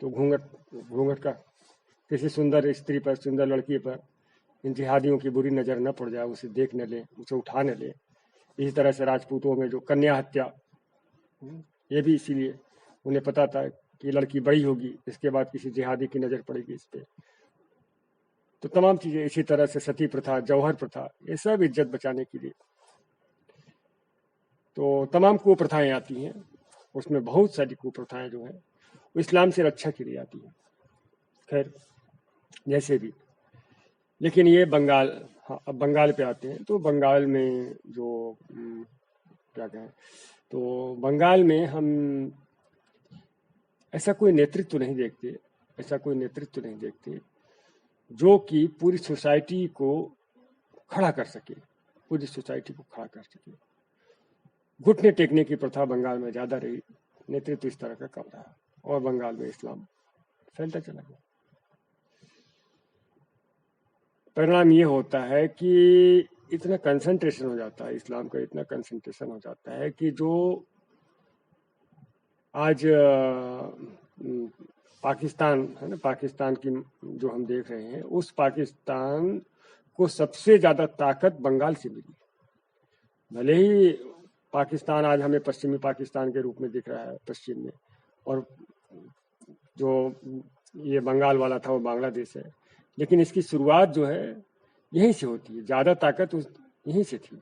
तो घूंघट का किसी सुंदर स्त्री पर, सुंदर लड़की पर इन जिहादियों की बुरी नज़र न पड़ जाए, उसे देख न ले, उसे उठा न ले। इसी तरह से राजपूतों में जो कन्या हत्या, ये भी इसीलिए उन्हें पता था कि लड़की बड़ी होगी, इसके बाद किसी जिहादी की नज़र पड़ेगी इस पर। तो तमाम चीज़ें, इसी तरह से सती प्रथा, जौहर प्रथा, ये सब इज्जत बचाने के लिए। तो तमाम कुप्रथाएं आती हैं, उसमें बहुत सारी कुप्रथाएं जो है वो इस्लाम से रक्षा के लिए आती है। खैर, जैसे भी, लेकिन ये बंगाल, हाँ अब बंगाल पे आते हैं। तो बंगाल में जो क्या कहें, तो बंगाल में हम ऐसा कोई नेतृत्व नहीं देखते जो कि पूरी सोसाइटी को खड़ा कर सके, घुटने टेकने की प्रथा बंगाल में ज्यादा रही, नेतृत्व इस तरह का कम रहा, और बंगाल में इस्लाम फैलता चला गया। परिणाम ये होता है कि इतना कंसंट्रेशन हो जाता है, इस्लाम का इतना कंसंट्रेशन हो जाता है कि जो आज पाकिस्तान है ना, पाकिस्तान की जो हम देख रहे हैं, उस पाकिस्तान को सबसे ज्यादा ताकत बंगाल से मिली। भले ही पाकिस्तान आज हमें पश्चिमी पाकिस्तान के रूप में दिख रहा है पश्चिम में, और जो ये बंगाल वाला था वो बांग्लादेश है, लेकिन इसकी शुरुआत जो है यहीं से होती है। ज्यादा ताकत यहीं से थी।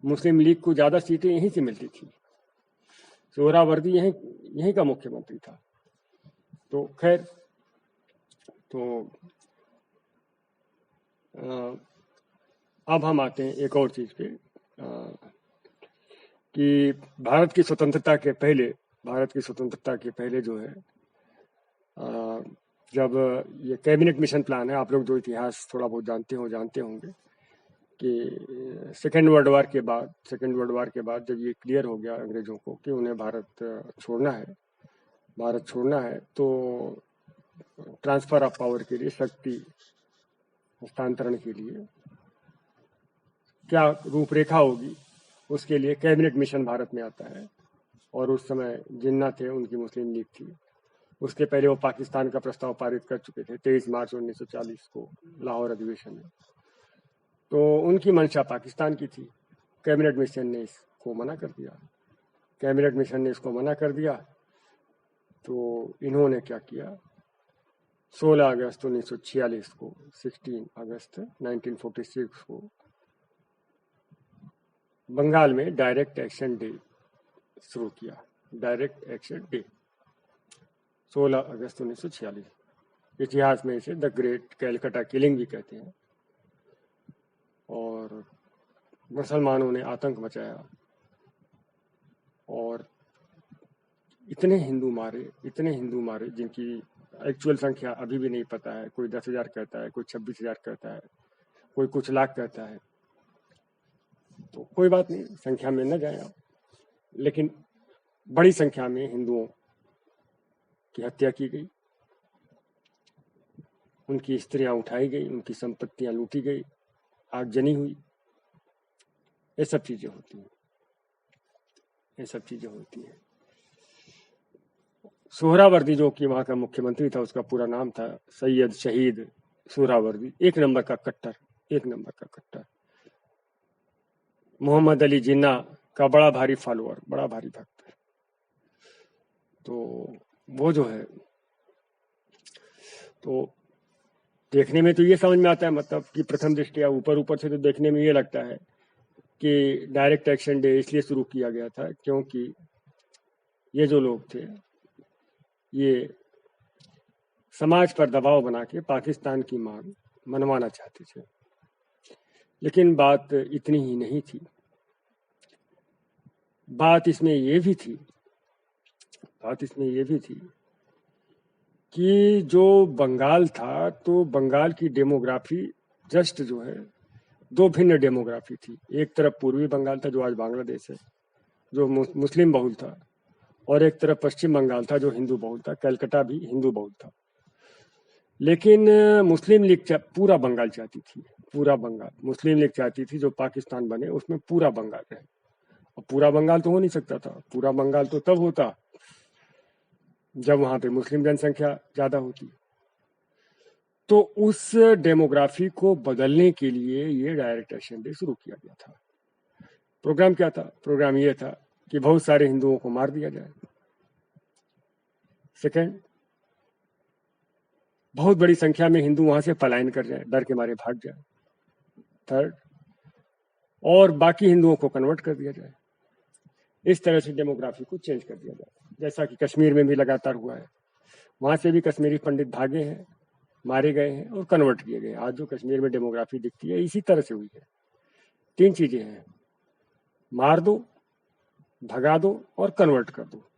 मुस्लिम लीग को ज्यादा सीटें यहीं से मिलती थी। सोहरावर्दी यहीं का मुख्यमंत्री था। तो खैर, तो अब हम आते हैं एक और चीज पे, कि भारत की स्वतंत्रता के पहले जो है, जब ये कैबिनेट मिशन प्लान है, आप लोग जो इतिहास थोड़ा बहुत जानते होंगे कि सेकेंड वर्ल्ड वार के बाद जब ये क्लियर हो गया अंग्रेजों को कि उन्हें भारत छोड़ना है, तो ट्रांसफर ऑफ पावर के लिए, शक्ति हस्तांतरण के लिए क्या रूपरेखा होगी, उसके लिए कैबिनेट मिशन भारत में आता है। और उस समय जिन्ना थे, उनकी मुस्लिम लीग थी। उसके पहले वो पाकिस्तान का प्रस्ताव पारित कर चुके थे 23 मार्च 1940 को लाहौर अधिवेशन में। तो उनकी मंशा पाकिस्तान की थी। कैबिनेट मिशन ने इसको मना कर दिया। तो इन्होंने क्या किया, 16 अगस्त 1946 को, 16 अगस्त 1946 को बंगाल में डायरेक्ट एक्शन डे शुरू किया। डायरेक्ट एक्शन डे 16 अगस्त 1946, इतिहास में इसे द ग्रेट कैलकाटा किलिंग भी कहते हैं। और मुसलमानों ने आतंक मचाया और इतने हिंदू मारे जिनकी एक्चुअल संख्या अभी भी नहीं पता है। कोई 10,000 कहता है, कोई 26,000 कहता है, कोई कुछ लाख कहता है। तो कोई बात नहीं, संख्या में न जाए आप, लेकिन बड़ी संख्या में हिंदुओं की हत्या की गई, उनकी स्त्रियां उठाई गई, उनकी संपत्तियां लूटी गई, आगजनी हुई। ये सब चीजें होती हैं, ये सब चीजें होती हैं। सोहरावर्दी जो कि वहां का मुख्यमंत्री था, उसका पूरा नाम था सैयद शहीद सोहरावर्दी। एक नंबर का कट्टर। मोहम्मद अली जिन्ना का बड़ा भारी फॉलोअर, बड़ा भारी भक्त। तो वो जो है, तो देखने में तो ये समझ में आता है, मतलब कि प्रथम दृष्टया ऊपर से तो देखने में ये लगता है कि डायरेक्ट एक्शन डे इसलिए शुरू किया गया था क्योंकि ये जो लोग थे ये समाज पर दबाव बना के पाकिस्तान की मांग मनवाना चाहते थे। लेकिन बात इतनी ही नहीं थी, बात इसमें ये भी थी कि जो बंगाल था, तो बंगाल की डेमोग्राफी जस्ट जो है दो भिन्न डेमोग्राफी थी। एक तरफ पूर्वी बंगाल था जो आज बांग्लादेश है, जो मुस्लिम बहुल था, और एक तरफ पश्चिम बंगाल था जो हिंदू बहुल था। कलकत्ता भी हिंदू बहुल था। लेकिन मुस्लिम लीग पूरा बंगाल चाहती थी, पूरा बंगाल। मुस्लिम लीग चाहती थी जो पाकिस्तान बने उसमें पूरा बंगाल रहे। और पूरा बंगाल तो हो नहीं सकता था, पूरा बंगाल तो तब होता जब वहां पे मुस्लिम जनसंख्या ज्यादा होती। तो उस डेमोग्राफी को बदलने के लिए ये डायरेक्ट एक्शन डे शुरू किया गया था। प्रोग्राम क्या था? प्रोग्राम ये था कि बहुत सारे हिंदुओं को मार दिया जाए। सेकंड, बहुत बड़ी संख्या में हिंदू वहां से पलायन कर जाए, डर के मारे भाग जाए। थर्ड, और बाकी हिंदुओं को कन्वर्ट कर दिया जाए। इस तरह से डेमोग्राफी को चेंज कर दिया जाए, जैसा कि कश्मीर में भी लगातार हुआ है। वहां से भी कश्मीरी पंडित भागे हैं, मारे गए हैं और कन्वर्ट किए गए। आज जो कश्मीर में डेमोग्राफी दिखती है इसी तरह से हुई है। 3 चीजें हैं, मार दो, भगा दो और कन्वर्ट कर दो।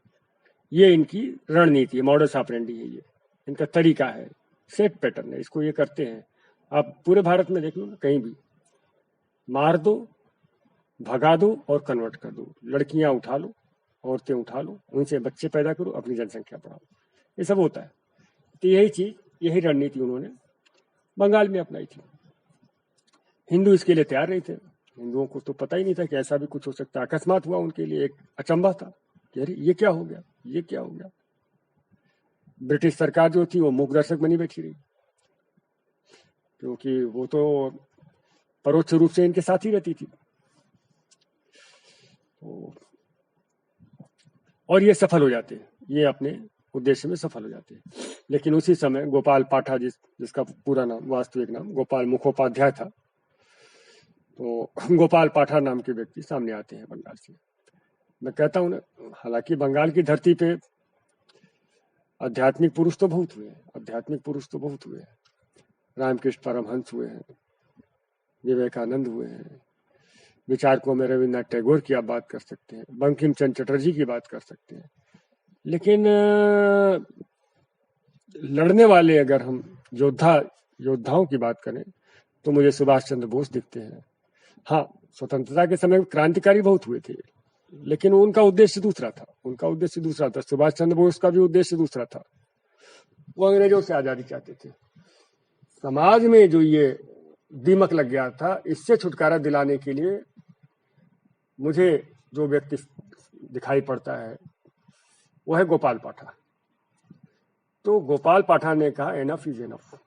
ये इनकी रणनीति है, मॉडस ऑपरेंडी है, ये इनका तरीका है, सेट पैटर्न है। इसको ये करते हैं। आप पूरे भारत में देख लो ना, कहीं भी मार दो, भगा दो और कन्वर्ट कर दो। लड़कियां उठा लो, औरतें उठा लो, उनसे बच्चे पैदा करो, अपनी जनसंख्या बढ़ाओ, ये सब होता है। तो यही चीज, यही रणनीति उन्होंने बंगाल में अपनाई थी। हिंदू इसके लिए तैयार नहीं थे। हिंदुओं को तो पता ही नहीं था कि ऐसा भी कुछ हो सकता है। अकस्मात हुआ, उनके लिए एक अचंभा था कि अरे ये क्या हो गया, ये क्या हो गया। ब्रिटिश सरकार जो थी वो मूक दर्शक बनी बैठी रही, क्योंकि वो तो परोक्ष रूप से इनके साथ ही रहती थी। और ये सफल हो जाते हैं, ये अपने उद्देश्य में सफल हो जाते हैं। लेकिन उसी समय गोपाल पाठा, जिसका पूरा नाम, वास्तविक नाम गोपाल मुखोपाध्याय था, तो गोपाल पाठा नाम के व्यक्ति सामने आते हैं बंगाल से। मैं कहता हूं ना, हालांकि बंगाल की धरती पे आध्यात्मिक पुरुष तो बहुत हुए हैं। रामकृष्ण परमहंस हुए हैं, विवेकानंद हुए हैं, विचारकों में रविन्द्रनाथ टैगोर की आप बात कर सकते हैं, बंकिम चंद्र चटर्जी की बात कर सकते हैं। लेकिन लड़ने वाले अगर हम योद्धाओं की बात करें तो मुझे सुभाष चंद्र बोस दिखते हैं। हाँ, स्वतंत्रता के समय क्रांतिकारी बहुत हुए थे, लेकिन उनका उद्देश्य दूसरा था। सुभाष चंद्र बोस का भी उद्देश्य दूसरा था। वो अंग्रेजों से आजादी चाहते थे। समाज में जो ये दीमक लग गया था, इससे छुटकारा दिलाने के लिए मुझे जो व्यक्ति दिखाई पड़ता है वो है गोपाल पाठा। तो गोपाल पाठा ने कहा एनफ इज एनफ।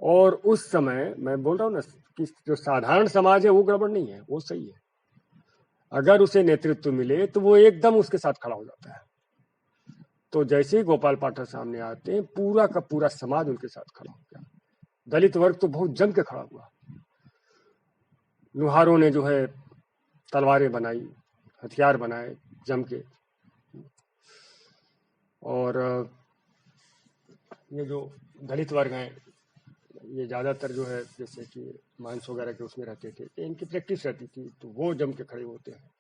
और उस समय मैं बोल रहा हूं ना कि जो साधारण समाज है वो गड़बड़ नहीं है, वो सही है। अगर उसे नेतृत्व मिले तो वो एकदम उसके साथ खड़ा हो जाता है। तो जैसे ही गोपाल पाठक सामने आते हैं, पूरा का पूरा समाज उनके साथ खड़ा हो गया। दलित वर्ग तो बहुत जम के खड़ा हुआ। लुहारों ने जो है तलवारें बनाई, हथियार बनाए जम के। और ये जो दलित वर्ग हैं, ये ज़्यादातर जो है जैसे कि मांस वगैरह के उसमें रहते थे, तो इनकी प्रैक्टिस रहती थी, तो वो जम के खड़े होते हैं।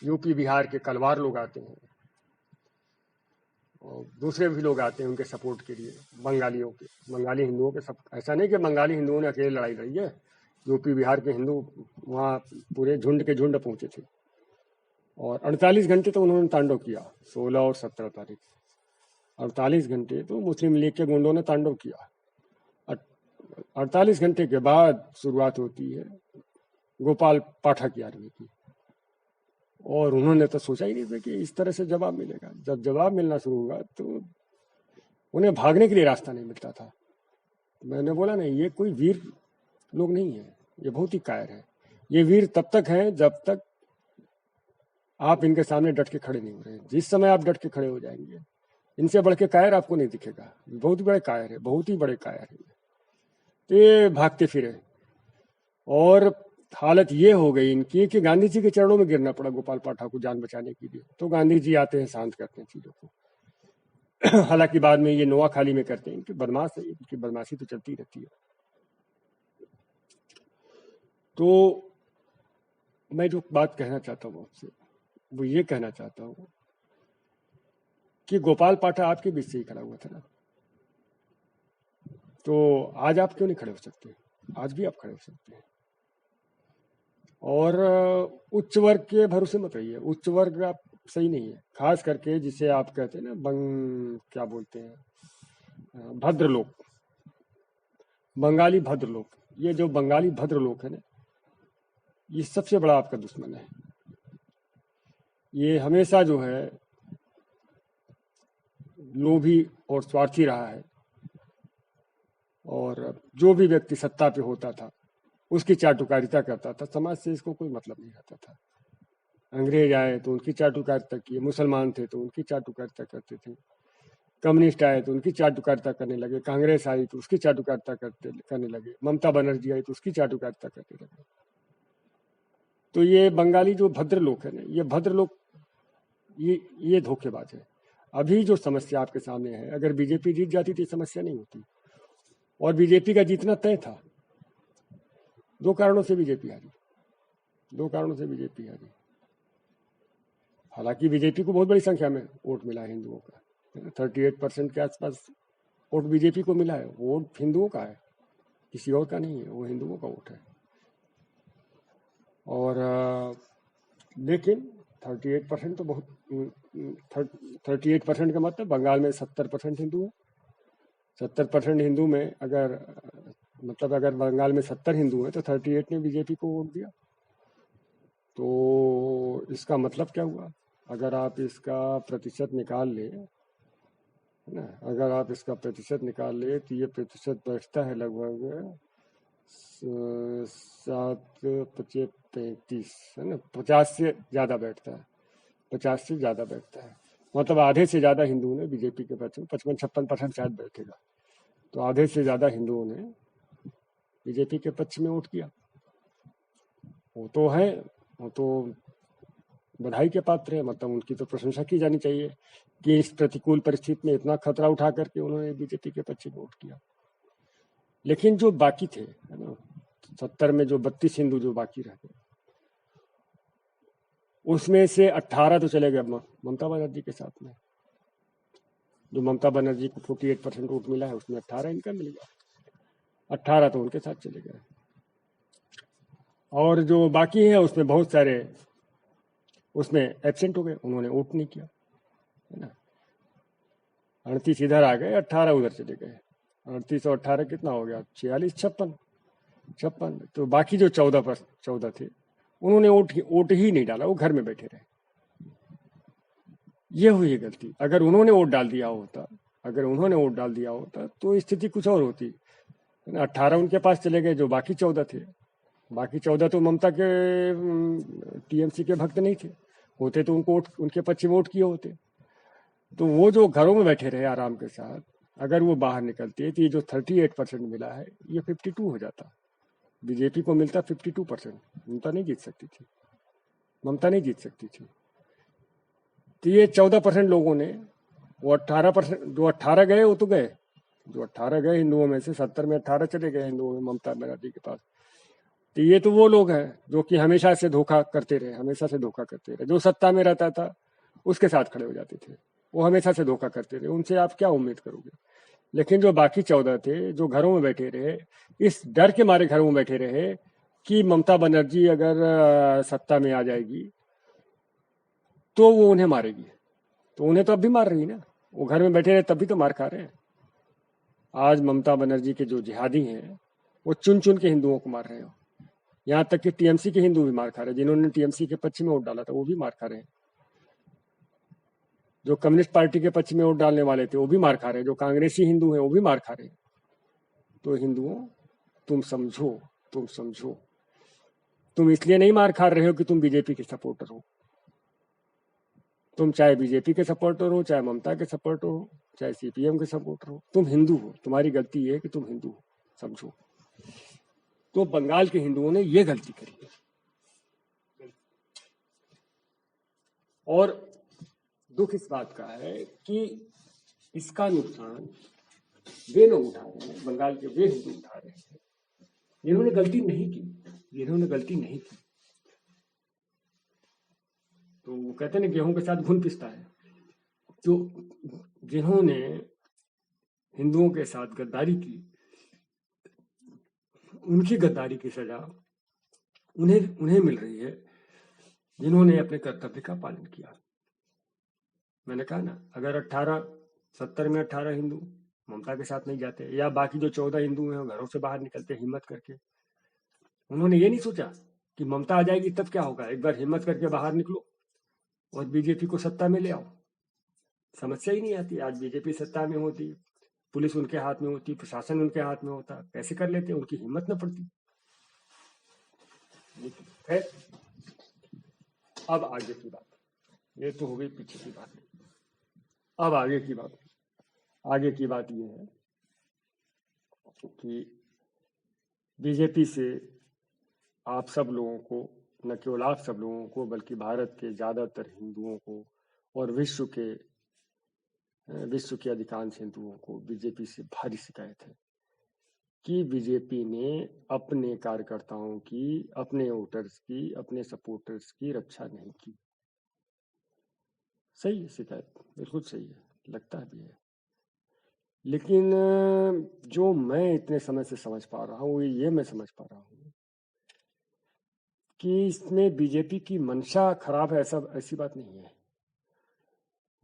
यूपी बिहार के कलवार लोग आते हैं और दूसरे भी लोग आते हैं उनके सपोर्ट के लिए, बंगालियों के, बंगाली हिंदुओं के। सब ऐसा नहीं कि बंगाली हिंदुओं ने अकेले लड़ाई लड़ी है, यूपी बिहार के हिंदू वहाँ पूरे झुंड के झुंड पहुंचे थे। और 48 घंटे तो उन्होंने तांडव किया, 16 और 17 तारीख, 48 घंटे तो मुस्लिम लीग के गुंडों ने तांडव किया। 48 घंटे के बाद शुरुआत होती है गोपाल पाठक की आर्मी की। और उन्होंने तो सोचा ही नहीं था कि इस तरह से जवाब मिलेगा। जब जवाब मिलना शुरू हुआ तो उन्हें भागने के लिए रास्ता नहीं मिलता था। मैंने बोला नहीं, ये कोई वीर लोग नहीं है, ये बहुत ही कायर है। ये वीर तब तक हैं जब तक आप इनके सामने डट के खड़े नहीं हो रहे। जिस समय आप डट के खड़े हो जाएंगे, इनसे बढ़ के कायर आपको नहीं दिखेगा। बहुत ही बड़े कायर है, बहुत ही बड़े कायर है। तो ये भागते फिरे और हालत ये हो गई इनकी कि गांधी जी के चरणों में गिरना पड़ा गोपाल पाठक को जान बचाने के लिए। तो गांधी जी आते हैं, शांत करते हैं चीजों को। हालांकि बाद में ये नोआखाली में करते हैं। इनकी बदमाश है, इनकी बदमाशी तो चलती रहती है। तो मैं जो बात कहना चाहता हूँ आपसे, वो ये कहना चाहता हूँ कि गोपाल पाठक आपके बीच से ही खड़ा हुआ था ना, तो आज आप क्यों नहीं खड़े हो सकते? आज भी आप खड़े हो सकते हैं। और उच्च वर्ग के भरोसे मत रहिए। उच्च वर्ग आप सही नहीं है, खास करके जिसे आप कहते हैं ना क्या बोलते हैं, भद्र लोग, बंगाली भद्र लोग। ये जो बंगाली भद्र लोग है ना, ये सबसे बड़ा आपका दुश्मन है। ये हमेशा जो है लोभी और स्वार्थी रहा है। और जो भी व्यक्ति सत्ता पे होता था उसकी चाटुकारिता करता था। समाज से इसको कोई मतलब नहीं रहता था। अंग्रेज आए तो उनकी चाटुकारिता की, मुसलमान थे तो उनकी चाटुकारिता करते थे, कम्युनिस्ट आए तो उनकी चाटुकारिता करने लगे, कांग्रेस आई तो उसकी चाटुकारिता करने लगे, ममता बनर्जी आई तो उसकी चाटुकारिता करने लगे। तो ये बंगाली जो भद्र लोग है ना, ये भद्र लोग ये धोखेबाज है। अभी जो समस्या आपके सामने है, अगर बीजेपी जीत जाती तो ये समस्या नहीं होती। और बीजेपी का जीतना तय था। 2 कारणों से बीजेपी हारी, 2 कारणों से बीजेपी हारी। हालांकि बीजेपी को बहुत बड़ी संख्या में वोट मिला है हिंदुओं का, 38% के आसपास वोट बीजेपी को मिला है। वोट हिंदुओं का है, किसी और का नहीं है, वो हिंदुओं का वोट है। और लेकिन 38% तो बहुत, 38% का मतलब बंगाल में 70% हिंदू है। 70% हिंदू में अगर मतलब अगर बंगाल में 70 हिंदू हैं तो 38 ने बीजेपी को वोट दिया। तो इसका मतलब क्या हुआ? अगर आप इसका प्रतिशत निकाल ले, है ना, अगर आप इसका प्रतिशत निकाल ले तो ये प्रतिशत बैठता है लगभग 7-5-35, है ना, 50 से ज़्यादा बैठता है, 50 से ज़्यादा बैठता है। मतलब आधे से ज़्यादा हिंदुओं ने बीजेपी के पक्ष में, 55-56% शायद बैठेगा। तो आधे से ज़्यादा हिंदुओं ने बीजेपी के पक्ष में वोट किया। वो तो है, वो तो बधाई के पात्र है, मतलब उनकी तो प्रशंसा की जानी चाहिए कि इस प्रतिकूल परिस्थिति में इतना खतरा उठा करके उन्होंने बीजेपी के पक्ष में वोट किया। लेकिन जो बाकी थे, है ना, 70 में जो 32 हिंदू जो बाकी रह गए, उसमें से 18 तो चले गए ममता बनर्जी के साथ में। जो ममता बनर्जी को 48% वोट मिला है, उसमें 18 इनका मिल गया, 18 तो उनके साथ चले गए। और जो बाकी है उसमें बहुत सारे उसमें एब्सेंट हो गए, उन्होंने वोट नहीं किया, है ना। 38 इधर आ गए, 18 उधर चले गए। 38 और 18 कितना हो गया? 46, 56। तो बाकी जो 14 थे उन्होंने वोट ही नहीं डाला, वो घर में बैठे रहे। ये हुई गलती। अगर उन्होंने वोट डाल दिया होता तो स्थिति कुछ और होती। 18 उनके पास चले गए, जो बाकी 14 थे, बाकी 14 तो ममता के टीएमसी के भक्त नहीं थे, होते तो उनको उनके पक्ष में वोट किए होते। तो वो जो घरों में बैठे रहे आराम के साथ, अगर वो बाहर निकलते तो ये जो 38% मिला है ये 52 हो जाता। बीजेपी को मिलता 52%। ममता नहीं जीत सकती थी, ममता नहीं जीत सकती थी। तो ये 14% लोगों ने, वो 18%, जो 18 गए वो तो गए, जो 18 गए हिंदुओं में से 70 में 18 चले गए हिंदुओं में ममता बनर्जी के पास। तो ये तो वो लोग हैं जो कि हमेशा से धोखा करते रहे, हमेशा से धोखा करते रहे। जो सत्ता में रहता था उसके साथ खड़े हो जाते थे, वो हमेशा से धोखा करते रहे, उनसे आप क्या उम्मीद करोगे। लेकिन जो बाकी 14 थे जो घरों में बैठे रहे, इस डर के मारे घरों में बैठे रहे कि ममता बनर्जी अगर सत्ता में आ जाएगी तो वो उन्हें मारेगी। तो उन्हें तो अब भी मार रही ना, वो घर में बैठे रहे तब भी तो मार खा रहे हैं। आज ममता बनर्जी के जो जिहादी हैं वो चुन चुन के हिंदुओं को मार रहे हैं। यहाँ तक कि टीएमसी के हिंदू भी मार खा रहे हैं, जिन्होंने टीएमसी के पक्ष में वोट डाला था वो भी मार खा रहे हैं। जो कम्युनिस्ट पार्टी के पक्ष में वोट डालने वाले थे वो भी मार खा रहे हैं, जो कांग्रेसी हिंदू हैं वो भी मार खा रहे हैं। तो हिंदुओं, तुम समझो, तुम समझो, तुम इसलिए नहीं मार खा रहे हो कि तुम बीजेपी के सपोर्टर हो। तुम चाहे बीजेपी के सपोर्टर हो, चाहे ममता के सपोर्टर हो, चाहे सीपीएम के सपोर्टर हो, तुम हिंदू हो। तुम्हारी गलती ये है कि तुम हिंदू हो, समझो। तो बंगाल के हिंदुओं ने ये गलती करी है। और दुख इस बात का है कि इसका नुकसान वे लोग उठा रहे हैं, बंगाल के वे हिंदू उठा रहे हैं जिन्होंने गलती नहीं की, जिन्होंने गलती नहीं की। तो वो कहते हैं ना गेहूं के साथ घुन पिसता है। तो जिन्होंने हिंदुओं के साथ गद्दारी की, उनकी गद्दारी की सजा उन्हें मिल रही है जिन्होंने अपने कर्तव्य का पालन किया। मैंने कहा ना, अगर 70 में 18 हिंदू ममता के साथ नहीं जाते, या बाकी जो 14 हिंदू हैं घरों से बाहर निकलते हिम्मत करके, उन्होंने ये नहीं सोचा कि ममता आ जाएगी तब क्या होगा, एक बार हिम्मत करके बाहर निकलो और बीजेपी को सत्ता में ले आओ। समस्या ही नहीं आती। आज बीजेपी सत्ता में होती, पुलिस उनके हाथ में होती, प्रशासन उनके हाथ में होता, कैसे कर लेते, उनकी हिम्मत न पड़ती। खैर, अब आगे की बात, ये तो हो गई पीछे की बात। अब आगे की बात, आगे की बात ये है कि बीजेपी से आप सब लोगों को, न केवल आप सब लोगों को बल्कि भारत के ज्यादातर हिंदुओं को और विश्व के अधिकांश हिंदुओं को बीजेपी से भारी शिकायत है कि बीजेपी ने अपने कार्यकर्ताओं की, अपने वोटर्स की, अपने सपोर्टर्स की रक्षा नहीं की। सही है, शिकायत बिल्कुल सही है, लगता भी है। लेकिन जो मैं इतने समय से समझ पा रहा हूँ, ये मैं समझ पा रहा हूँ कि इसमें बीजेपी की मंशा खराब है, ऐसी बात नहीं है।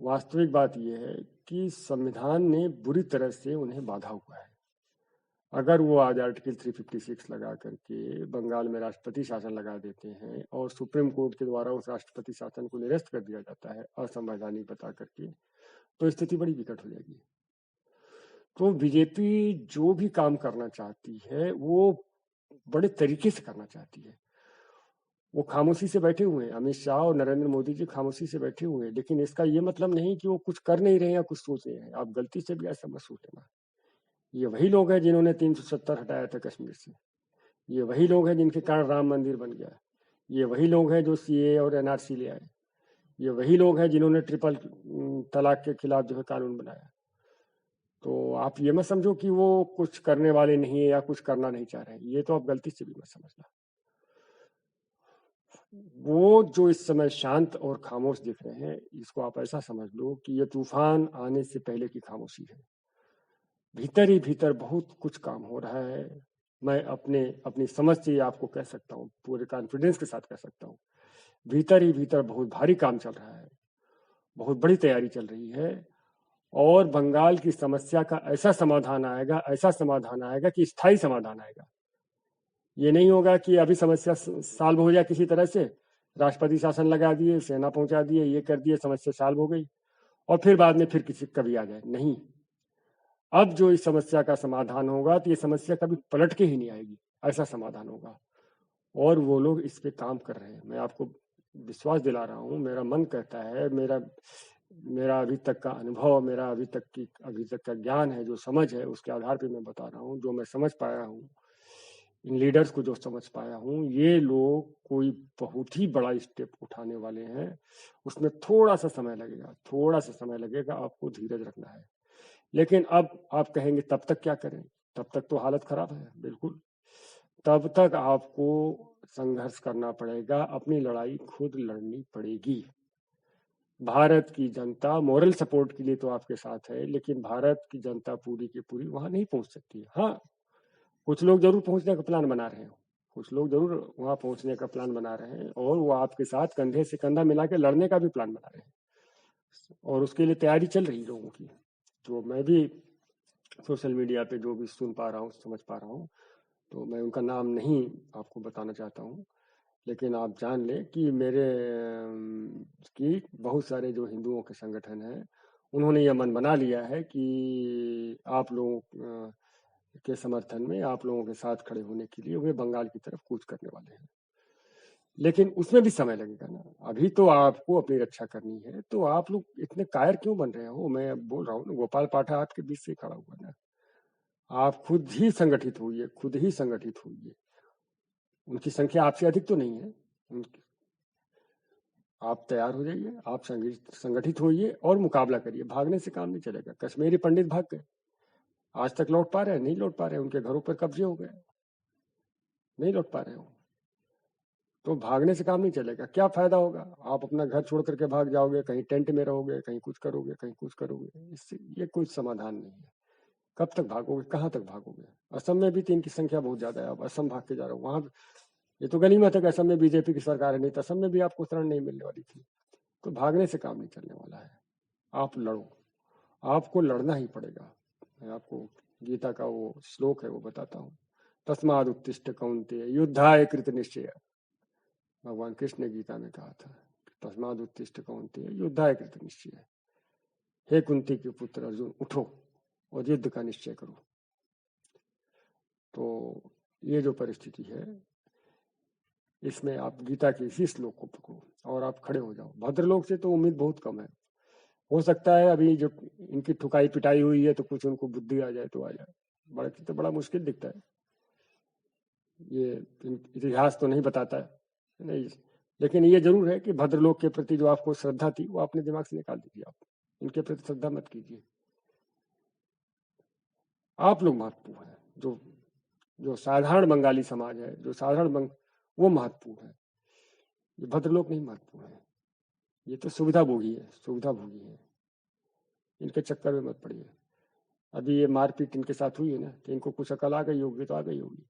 वास्तविक बात यह है कि संविधान ने बुरी तरह से उन्हें बांधा हुआ है। अगर वो आज आर्टिकल 356 लगा करके बंगाल में राष्ट्रपति शासन लगा देते हैं और सुप्रीम कोर्ट के द्वारा उस राष्ट्रपति शासन को निरस्त कर दिया जाता है असंवैधानिक बता करके, तो स्थिति बड़ी विकट हो जाएगी। तो बीजेपी जो भी काम करना चाहती है वो बड़े तरीके से करना चाहती है। वो खामोशी से बैठे हुए हैं, अमित शाह और नरेंद्र मोदी जी खामोशी से बैठे हुए हैं, लेकिन इसका ये मतलब नहीं कि वो कुछ कर नहीं रहे हैं या कुछ सोच रहे हैं। आप गलती से भी ऐसा मत सोच लेना। ये वही लोग हैं जिन्होंने 370 हटाया था कश्मीर से, ये वही लोग हैं जिनके कारण राम मंदिर बन गया, ये वही लोग हैं जो सीए और एनआरसी ले आए, ये वही लोग हैं जिन्होंने ट्रिपल तलाक के खिलाफ जो है कानून बनाया। तो आप ये मत समझो कि वो कुछ करने वाले नहीं है या कुछ करना नहीं चाह रहे हैं, ये तो आप गलती से भी मत समझना। वो जो इस समय शांत और खामोश दिख रहे हैं, इसको आप ऐसा समझ लो कि ये तूफान आने से पहले की खामोशी है। भीतर ही भीतर बहुत कुछ काम हो रहा है। मैं अपनी समझ से आपको कह सकता हूँ, पूरे कॉन्फिडेंस के साथ कह सकता हूँ, भीतर ही भीतर बहुत भारी काम चल रहा है, बहुत बड़ी तैयारी चल रही है। और बंगाल की समस्या का ऐसा समाधान आएगा कि स्थायी समाधान आएगा। ये नहीं होगा कि अभी समस्या सॉल्व हो जाए किसी तरह से, राष्ट्रपति शासन लगा दिए, सेना पहुंचा दिए, ये कर दिए, समस्या सॉल्व हो गई और फिर बाद में फिर कभी आ जाए। नहीं, अब जो इस समस्या का समाधान होगा तो ये समस्या कभी पलट के ही नहीं आएगी, ऐसा समाधान होगा। और वो लोग इस पे काम कर रहे हैं, मैं आपको विश्वास दिला रहा हूँ। मेरा मन कहता है, मेरा अभी तक का अनुभव, मेरा अभी तक का ज्ञान है, जो समझ है, उसके आधार पे मैं बता रहा हूँ। जो मैं समझ पाया हूँ, इन लीडर्स को जो समझ पाया हूँ, ये लोग कोई बहुत ही बड़ा स्टेप उठाने वाले हैं। उसमें थोड़ा सा समय लगेगा, थोड़ा सा समय लगेगा, आपको धीरज रखना है। लेकिन अब आप कहेंगे तब तक क्या करें? तब तक तो हालत खराब है, बिल्कुल। तब तक आपको संघर्ष करना पड़ेगा, अपनी लड़ाई खुद लड़नी पड़ेगी। भारत की जनता मॉरल सपोर्ट के लिए तो आपके साथ है, लेकिन भारत की जनता पूरी की पूरी वहां नहीं पहुंच सकती। हाँ, कुछ लोग जरूर पहुंचने का प्लान बना रहे हैं, कुछ लोग जरूर वहां पहुंचने का प्लान बना रहे हैं, और वो आपके साथ कंधे से कंधा मिला के लड़ने का भी प्लान बना रहे हैं, और उसके लिए तैयारी चल रही है लोगों की। तो मैं भी सोशल मीडिया पे जो भी सुन पा रहा हूँ, समझ पा रहा हूँ, तो मैं उनका नाम नहीं आपको बताना चाहता हूँ, लेकिन आप जान लें कि मेरे कि बहुत सारे जो हिंदुओं के संगठन हैं, उन्होंने यह मन बना लिया है कि आप लोगों के समर्थन में, आप लोगों के साथ खड़े होने के लिए वे बंगाल की तरफ कूच करने वाले हैं। लेकिन उसमें भी समय लगेगा ना। अभी तो आपको अपनी रक्षा करनी है, तो आप लोग इतने कायर क्यों बन रहे हो? मैं बोल रहा हूँ ना, गोपाल पाठक आपके बीच से खड़ा हुआ ना। आप खुद ही संगठित होइए, खुद ही संगठित होइए। उनकी संख्या आपसे अधिक तो नहीं है। आप तैयार हो जाइए, आप संगठित होइए और मुकाबला करिए। भागने से काम नहीं चलेगा। कश्मीरी पंडित भाग गए, आज तक लौट पा रहे हैं? नहीं लौट पा रहे हैं। उनके घरों पर कब्जे हो गए, नहीं लौट पा रहे हो। तो भागने से काम नहीं चलेगा। क्या फायदा होगा? आप अपना घर छोड़ करके भाग जाओगे, कहीं टेंट में रहोगे, कहीं कुछ करोगे, कहीं कुछ करोगे। इससे ये कोई समाधान नहीं है। कब तक भागोगे? कहाँ तक भागोगे? असम में भी तो इनकी संख्या बहुत ज्यादा है। आप असम भाग के जा रहे हो, वहां ये तो गनीमत है कि असम में बीजेपी की सरकार है, नहीं तो असम में भी आपको शरण नहीं मिलने वाली थी। तो भागने से काम नहीं चलने वाला है। आप लड़ो, आपको लड़ना ही पड़ेगा। मैं आपको गीता का वो श्लोक है वो बताता हूँ। तस्माद उत्तिष्ठ कौन्तेय युद्धाय कृत निश्चय। भगवान कृष्ण ने गीता में कहा था, तस्माद उत्तिष्ठ कौन्तेय युद्धाय कृत निश्चय। हे कुंती के पुत्र अर्जुन, उठो और युद्ध का निश्चय करो। तो ये जो परिस्थिति है, इसमें आप गीता के इसी श्लोक को पकड़ो और आप खड़े हो जाओ। भद्रलोक से तो उम्मीद बहुत कम है। हो सकता है अभी जो इनकी ठुकाई पिटाई हुई है तो कुछ उनको बुद्धि आ जाए तो आ जाए। बड़ा तो बड़ा मुश्किल दिखता है। ये इतिहास तो नहीं बताता है, नहीं। लेकिन ये जरूर है कि भद्रलोक के प्रति जो आपको श्रद्धा थी वो अपने दिमाग से निकाल दीजिए। आप इनके प्रति श्रद्धा मत कीजिए। आप लोग महत्वपूर्ण है। जो जो साधारण बंगाली समाज है, जो वो महत्वपूर्ण है। ये भद्रलोक नहीं महत्वपूर्ण है। ये तो सुविधा भोगी है, सुविधा भोगी है। इनके चक्कर में मत पड़िए। अभी ये मारपीट इनके साथ हुई है ना, तो इनको कुछ अकल आ गई होगी तो आ गई होगी।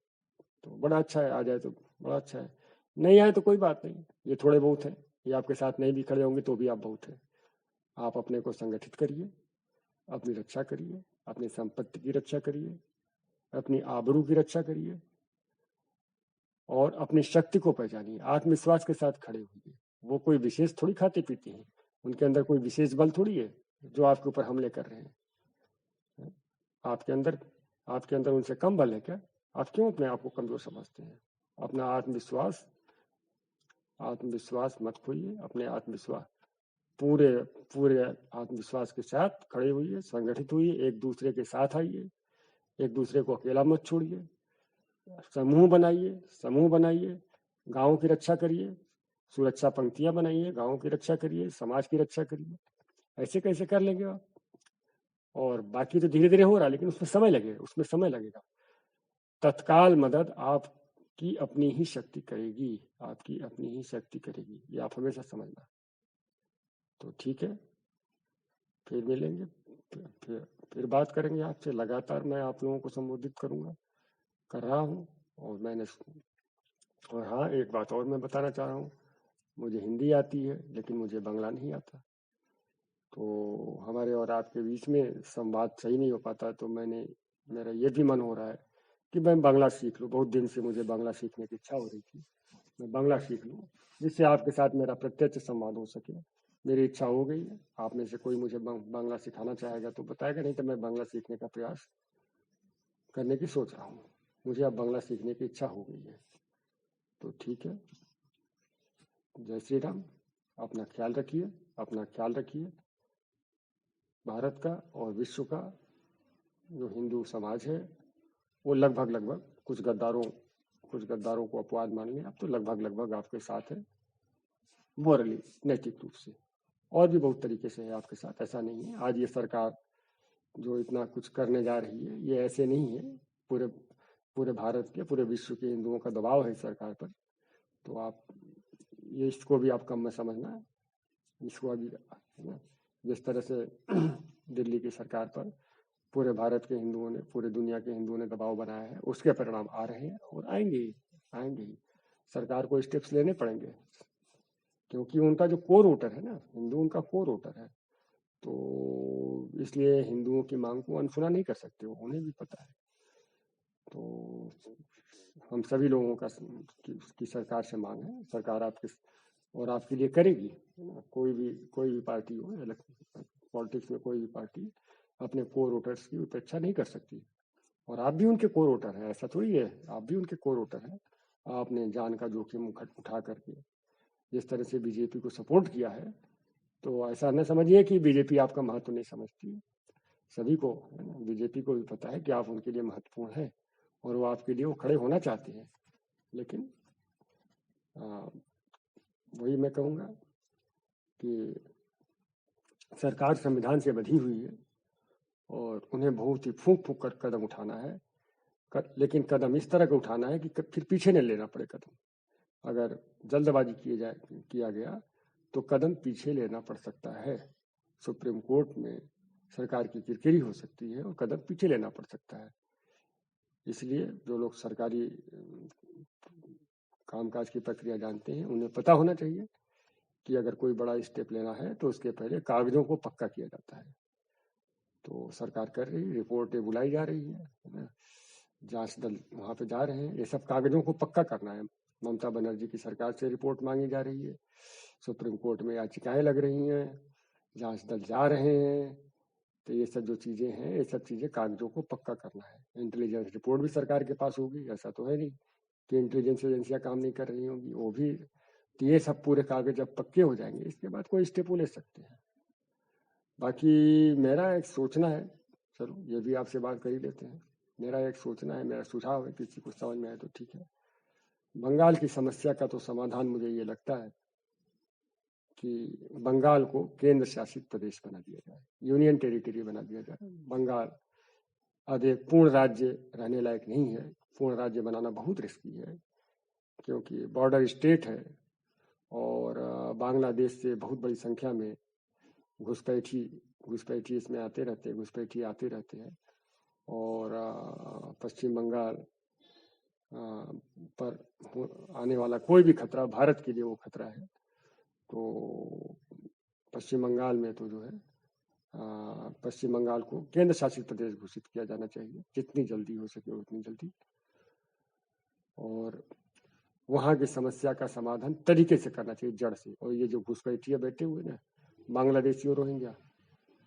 तो बड़ा अच्छा है, आ जाए तो बड़ा अच्छा है। नहीं आए तो कोई बात नहीं, ये थोड़े बहुत हैं। ये आपके साथ नहीं भी खड़े होंगे तो भी आप बहुत हैं। आप अपने को संगठित करिए, अपनी रक्षा करिए, अपनी संपत्ति की रक्षा करिए, अपनी आबरू की रक्षा करिए, और अपनी शक्ति को पहचानिए। आत्मविश्वास के साथ खड़े होइए। वो कोई विशेष थोड़ी खाते पीते हैं, उनके अंदर कोई विशेष बल थोड़ी है जो आपके ऊपर हमले कर रहे हैं। आपके अंदर आपके अंदर उनसे कम बल है क्या? आप क्यों अपने आप को कमजोर समझते हैं? अपना आत्मविश्वास आत्मविश्वास मत खोइए। अपने आत्मविश्वास पूरे पूरे आत्मविश्वास के साथ खड़े होइए, संगठित होइए, एक दूसरे के साथ आइए, एक दूसरे को अकेला मत छोड़िए। समूह बनाइए, समूह बनाइए, गांव की रक्षा करिए, सुरक्षा पंक्तियां बनाइए, गांव की रक्षा करिए, समाज की रक्षा करिए। ऐसे कैसे कर लेंगे आप? और बाकी तो धीरे धीरे हो रहा है, लेकिन उसमें समय लगेगा, उसमें समय लगेगा। तत्काल मदद आपकी अपनी ही शक्ति करेगी, आपकी अपनी ही शक्ति करेगी। ये आप हमेशा समझना। तो ठीक है, फिर मिलेंगे, फिर बात करेंगे आपसे। लगातार मैं आप लोगों को संबोधित करूंगा, कर रहा हूँ। और मैंने और हाँ, एक बात और मैं बताना चाह रहा हूँ। मुझे हिंदी आती है, लेकिन मुझे बांग्ला नहीं आता। तो हमारे और आपके बीच में संवाद सही नहीं हो पाता। तो मेरा ये भी मन हो रहा है कि मैं बांग्ला सीख लूँ। बहुत दिन से मुझे बांग्ला सीखने की इच्छा हो रही थी। मैं बांग्ला सीख लूँ, जिससे आपके साथ मेरा प्रत्यक्ष संवाद हो सके। मेरी इच्छा हो गई है। आप में से कोई मुझे बांग्ला सिखाना चाहेगा तो बताएगा, नहीं तो मैं बांग्ला सीखने का प्रयास करने की सोच रहा हूँ। मुझे अब बांग्ला सीखने की इच्छा हो गई है। तो ठीक है, जय श्री राम। अपना ख्याल रखिए, अपना ख्याल रखिए। भारत का और विश्व का जो हिंदू समाज है वो लगभग कुछ गद्दारों को अपवाद मान लें, अब तो लगभग आपके साथ है, मोरली, नैतिक रूप से। और भी बहुत तरीके से है आपके साथ, ऐसा नहीं है। आज ये सरकार जो इतना कुछ करने जा रही है ये ऐसे नहीं है, पूरे भारत के, पूरे विश्व के हिंदुओं का दबाव है इस सरकार पर। तो आप ये इसको भी आप कम में समझना, इसको अभी है ना, जिस तरह से दिल्ली की सरकार पर पूरे भारत के हिंदुओं ने, पूरे दुनिया के हिंदुओं ने दबाव बनाया है, उसके परिणाम आ रहे हैं और आएंगे ही। सरकार को स्टेप्स लेने पड़ेंगे, क्योंकि उनका जो कोर वोटर है ना, हिंदू उनका कोर वोटर है, तो इसलिए हिंदुओं की मांग को अनसुना नहीं कर सकते, उन्हें भी पता है। तो हम सभी लोगों का की सरकार से मांग है, सरकार आपके लिए करेगी। कोई भी पार्टी हो, पॉलिटिक्स में कोई भी पार्टी अपने कोर वोटर्स की उपेक्षा नहीं कर सकती, और आप भी उनके कोर वोटर हैं, ऐसा थोड़ी है, आप भी उनके कोर वोटर हैं। आपने जान का जोखिम उठा करके जिस तरह से बीजेपी को सपोर्ट किया है, तो ऐसा न समझिए कि बीजेपी आपका महत्व नहीं समझती। सभी को, बीजेपी को भी पता है कि आप उनके लिए महत्वपूर्ण है और वो आपके लिए वो खड़े होना चाहते हैं। लेकिन वही मैं कहूँगा कि सरकार संविधान से बधी हुई है और उन्हें बहुत ही फूंक कर कदम उठाना है, लेकिन कदम इस तरह का उठाना है कि फिर पीछे न लेना पड़े कदम। अगर जल्दबाजी किया गया तो कदम पीछे लेना पड़ सकता है, सुप्रीम कोर्ट में सरकार की किरकिरी हो सकती है और कदम पीछे लेना पड़ सकता है। इसलिए जो लोग सरकारी कामकाज की प्रक्रिया जानते हैं, उन्हें पता होना चाहिए कि अगर कोई बड़ा स्टेप लेना है तो उसके पहले कागजों को पक्का किया जाता है। तो सरकार कर रही, रिपोर्टें बुलाई जा रही है ना, जांच दल वहां पे जा रहे हैं, ये सब कागजों को पक्का करना है। ममता बनर्जी की सरकार से रिपोर्ट मांगी जा रही है, सुप्रीम कोर्ट में याचिकाएं लग रही हैं, जांच दल जा रहे हैं। तो ये सब जो चीजें हैं, ये सब चीजें कागजों को पक्का करना है। इंटेलिजेंस रिपोर्ट भी सरकार के पास होगी, ऐसा तो है नहीं कि इंटेलिजेंस एजेंसियां काम नहीं कर रही होंगी, वो भी। तो ये सब पूरे कागज जब पक्के हो जाएंगे, इसके बाद कोई स्टेप ले सकते हैं। बाकी मेरा एक सोचना है, चलो ये भी आपसे बात कर ही लेते हैं। मेरा एक सोचना है, मेरा सुझाव है, किसी को समझ में आए तो ठीक है। बंगाल की समस्या का तो समाधान मुझे ये लगता है कि बंगाल को केंद्र शासित प्रदेश बना दिया जाए, यूनियन टेरिटरी बना दिया जाए। बंगाल अब एक पूर्ण राज्य रहने लायक नहीं है, पूर्ण राज्य बनाना बहुत रिस्की है, क्योंकि बॉर्डर स्टेट है और बांग्लादेश से बहुत बड़ी संख्या में घुसपैठी इसमें आते रहते हैं, घुसपैठी आते रहते हैं। और पश्चिम बंगाल पर आने वाला कोई भी खतरा भारत के लिए वो खतरा है। तो पश्चिम बंगाल में तो जो है पश्चिम बंगाल को केंद्र शासित प्रदेश घोषित किया जाना चाहिए, जितनी जल्दी हो सके उतनी जल्दी। और वहां की समस्या का समाधान तरीके से करना चाहिए, जड़ से। और ये जो घुसपैठिया बैठे हुए ना, बांग्लादेशी और रोहिंग्या,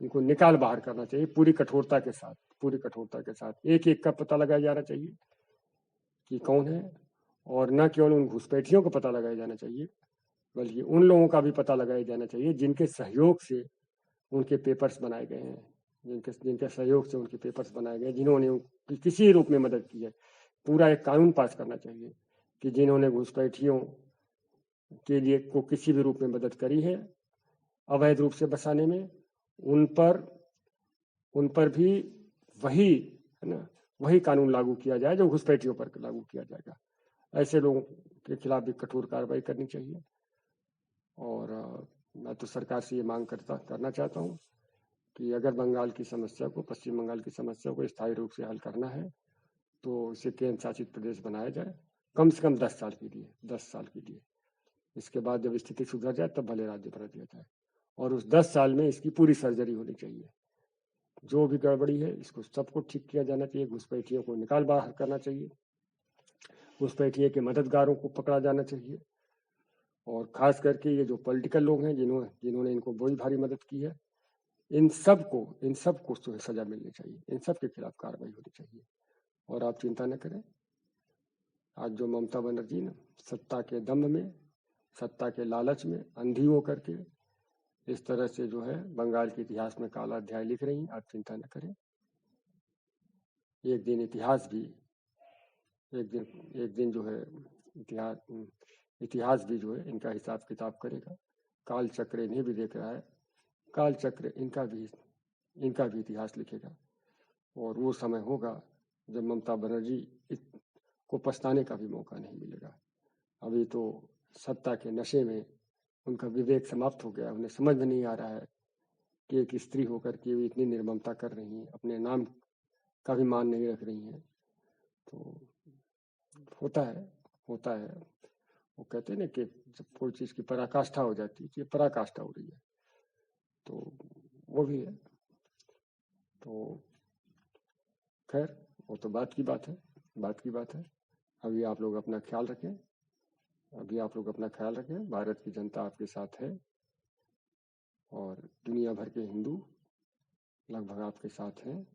इनको निकाल बाहर करना चाहिए पूरी कठोरता के साथ, पूरी कठोरता के साथ। एक एक का पता लगाया जाना चाहिए कि कौन है, और न केवल उन घुसपैठियों का पता लगाया जाना चाहिए, बल्कि उन लोगों का भी पता लगाया जाना चाहिए जिनके सहयोग से उनके पेपर्स बनाए गए हैं, जिनके सहयोग से उनके पेपर्स बनाए गए, जिन्होंने उनकी किसी रूप में मदद की है। पूरा एक कानून पास करना चाहिए कि जिन्होंने घुसपैठियों के लिए को किसी भी रूप में मदद करी है अवैध रूप से बसाने में, उन पर भी वही है ना, वही कानून लागू किया जाए जो घुसपैठियों पर लागू किया जाएगा। ऐसे लोगों के खिलाफ भी कठोर कार्रवाई करनी चाहिए। और मैं तो सरकार से ये मांग करना चाहता हूँ कि अगर बंगाल की समस्या को, पश्चिम बंगाल की समस्या को स्थायी रूप से हल करना है तो इसे केंद्र शासित प्रदेश बनाया जाए, कम से कम 10 साल के लिए, 10 साल के लिए। इसके बाद जब स्थिति सुधर जाए तब भले राज्य बना दिया जाए, और उस 10 साल में इसकी पूरी सर्जरी होनी चाहिए। जो भी गड़बड़ी है इसको सबको ठीक किया जाना चाहिए, घुसपैठियों को निकाल बाहर करना चाहिए, घुसपैठिए के मददगारों को पकड़ा जाना चाहिए, और खास करके ये जो पॉलिटिकल लोग हैं जिन्होंने इनको बड़ी भारी मदद की है, इन सबको सजा मिलनी चाहिए, इन सब के खिलाफ कार्रवाई होनी चाहिए। और आप चिंता न करें, आज जो ममता बनर्जी ने सत्ता के दम्भ में, सत्ता के लालच में अंधी हो करके इस तरह से जो है बंगाल के इतिहास में काला अध्याय लिख रही हैं। आप चिंता न करें, एक दिन इतिहास भी एक दिन जो है इतिहास भी जो है इनका हिसाब किताब करेगा। काल चक्र इन्हें भी देख रहा है, काल चक्र इनका भी इतिहास लिखेगा। और वो समय होगा जब ममता बनर्जी को पछताने का भी मौका नहीं मिलेगा। अभी तो सत्ता के नशे में उनका विवेक समाप्त हो गया। उन्हें समझ में नहीं आ रहा है कि एक स्त्री होकर के वे इतनी निर्ममता कर रही हैं, अपने नाम का भी मान नहीं रख रही हैं। तो होता है वो कहते हैं ना कि जब कोई चीज की पराकाष्ठा हो जाती है, ये पराकाष्ठा हो रही है, तो वो भी है। तो खैर वो तो बात की बात है। अभी आप लोग अपना ख्याल रखें। भारत की जनता आपके साथ है और दुनिया भर के हिंदू लगभग आपके साथ हैं।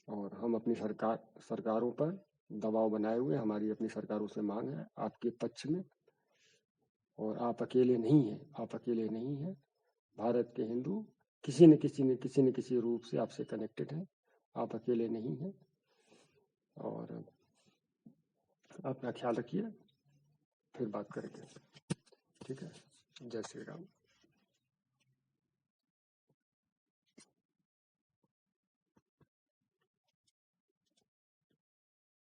और हम अपनी सरकारों पर दबाव बनाए हुए, हमारी अपनी सरकारों से मांग है आपके पक्ष में। और आप अकेले नहीं हैं। भारत के हिंदू किसी न किसी रूप से आपसे कनेक्टेड हैं। आप अकेले नहीं हैं। और अपना ख्याल रखिए, फिर बात करेंगे। ठीक है, जय श्री राम।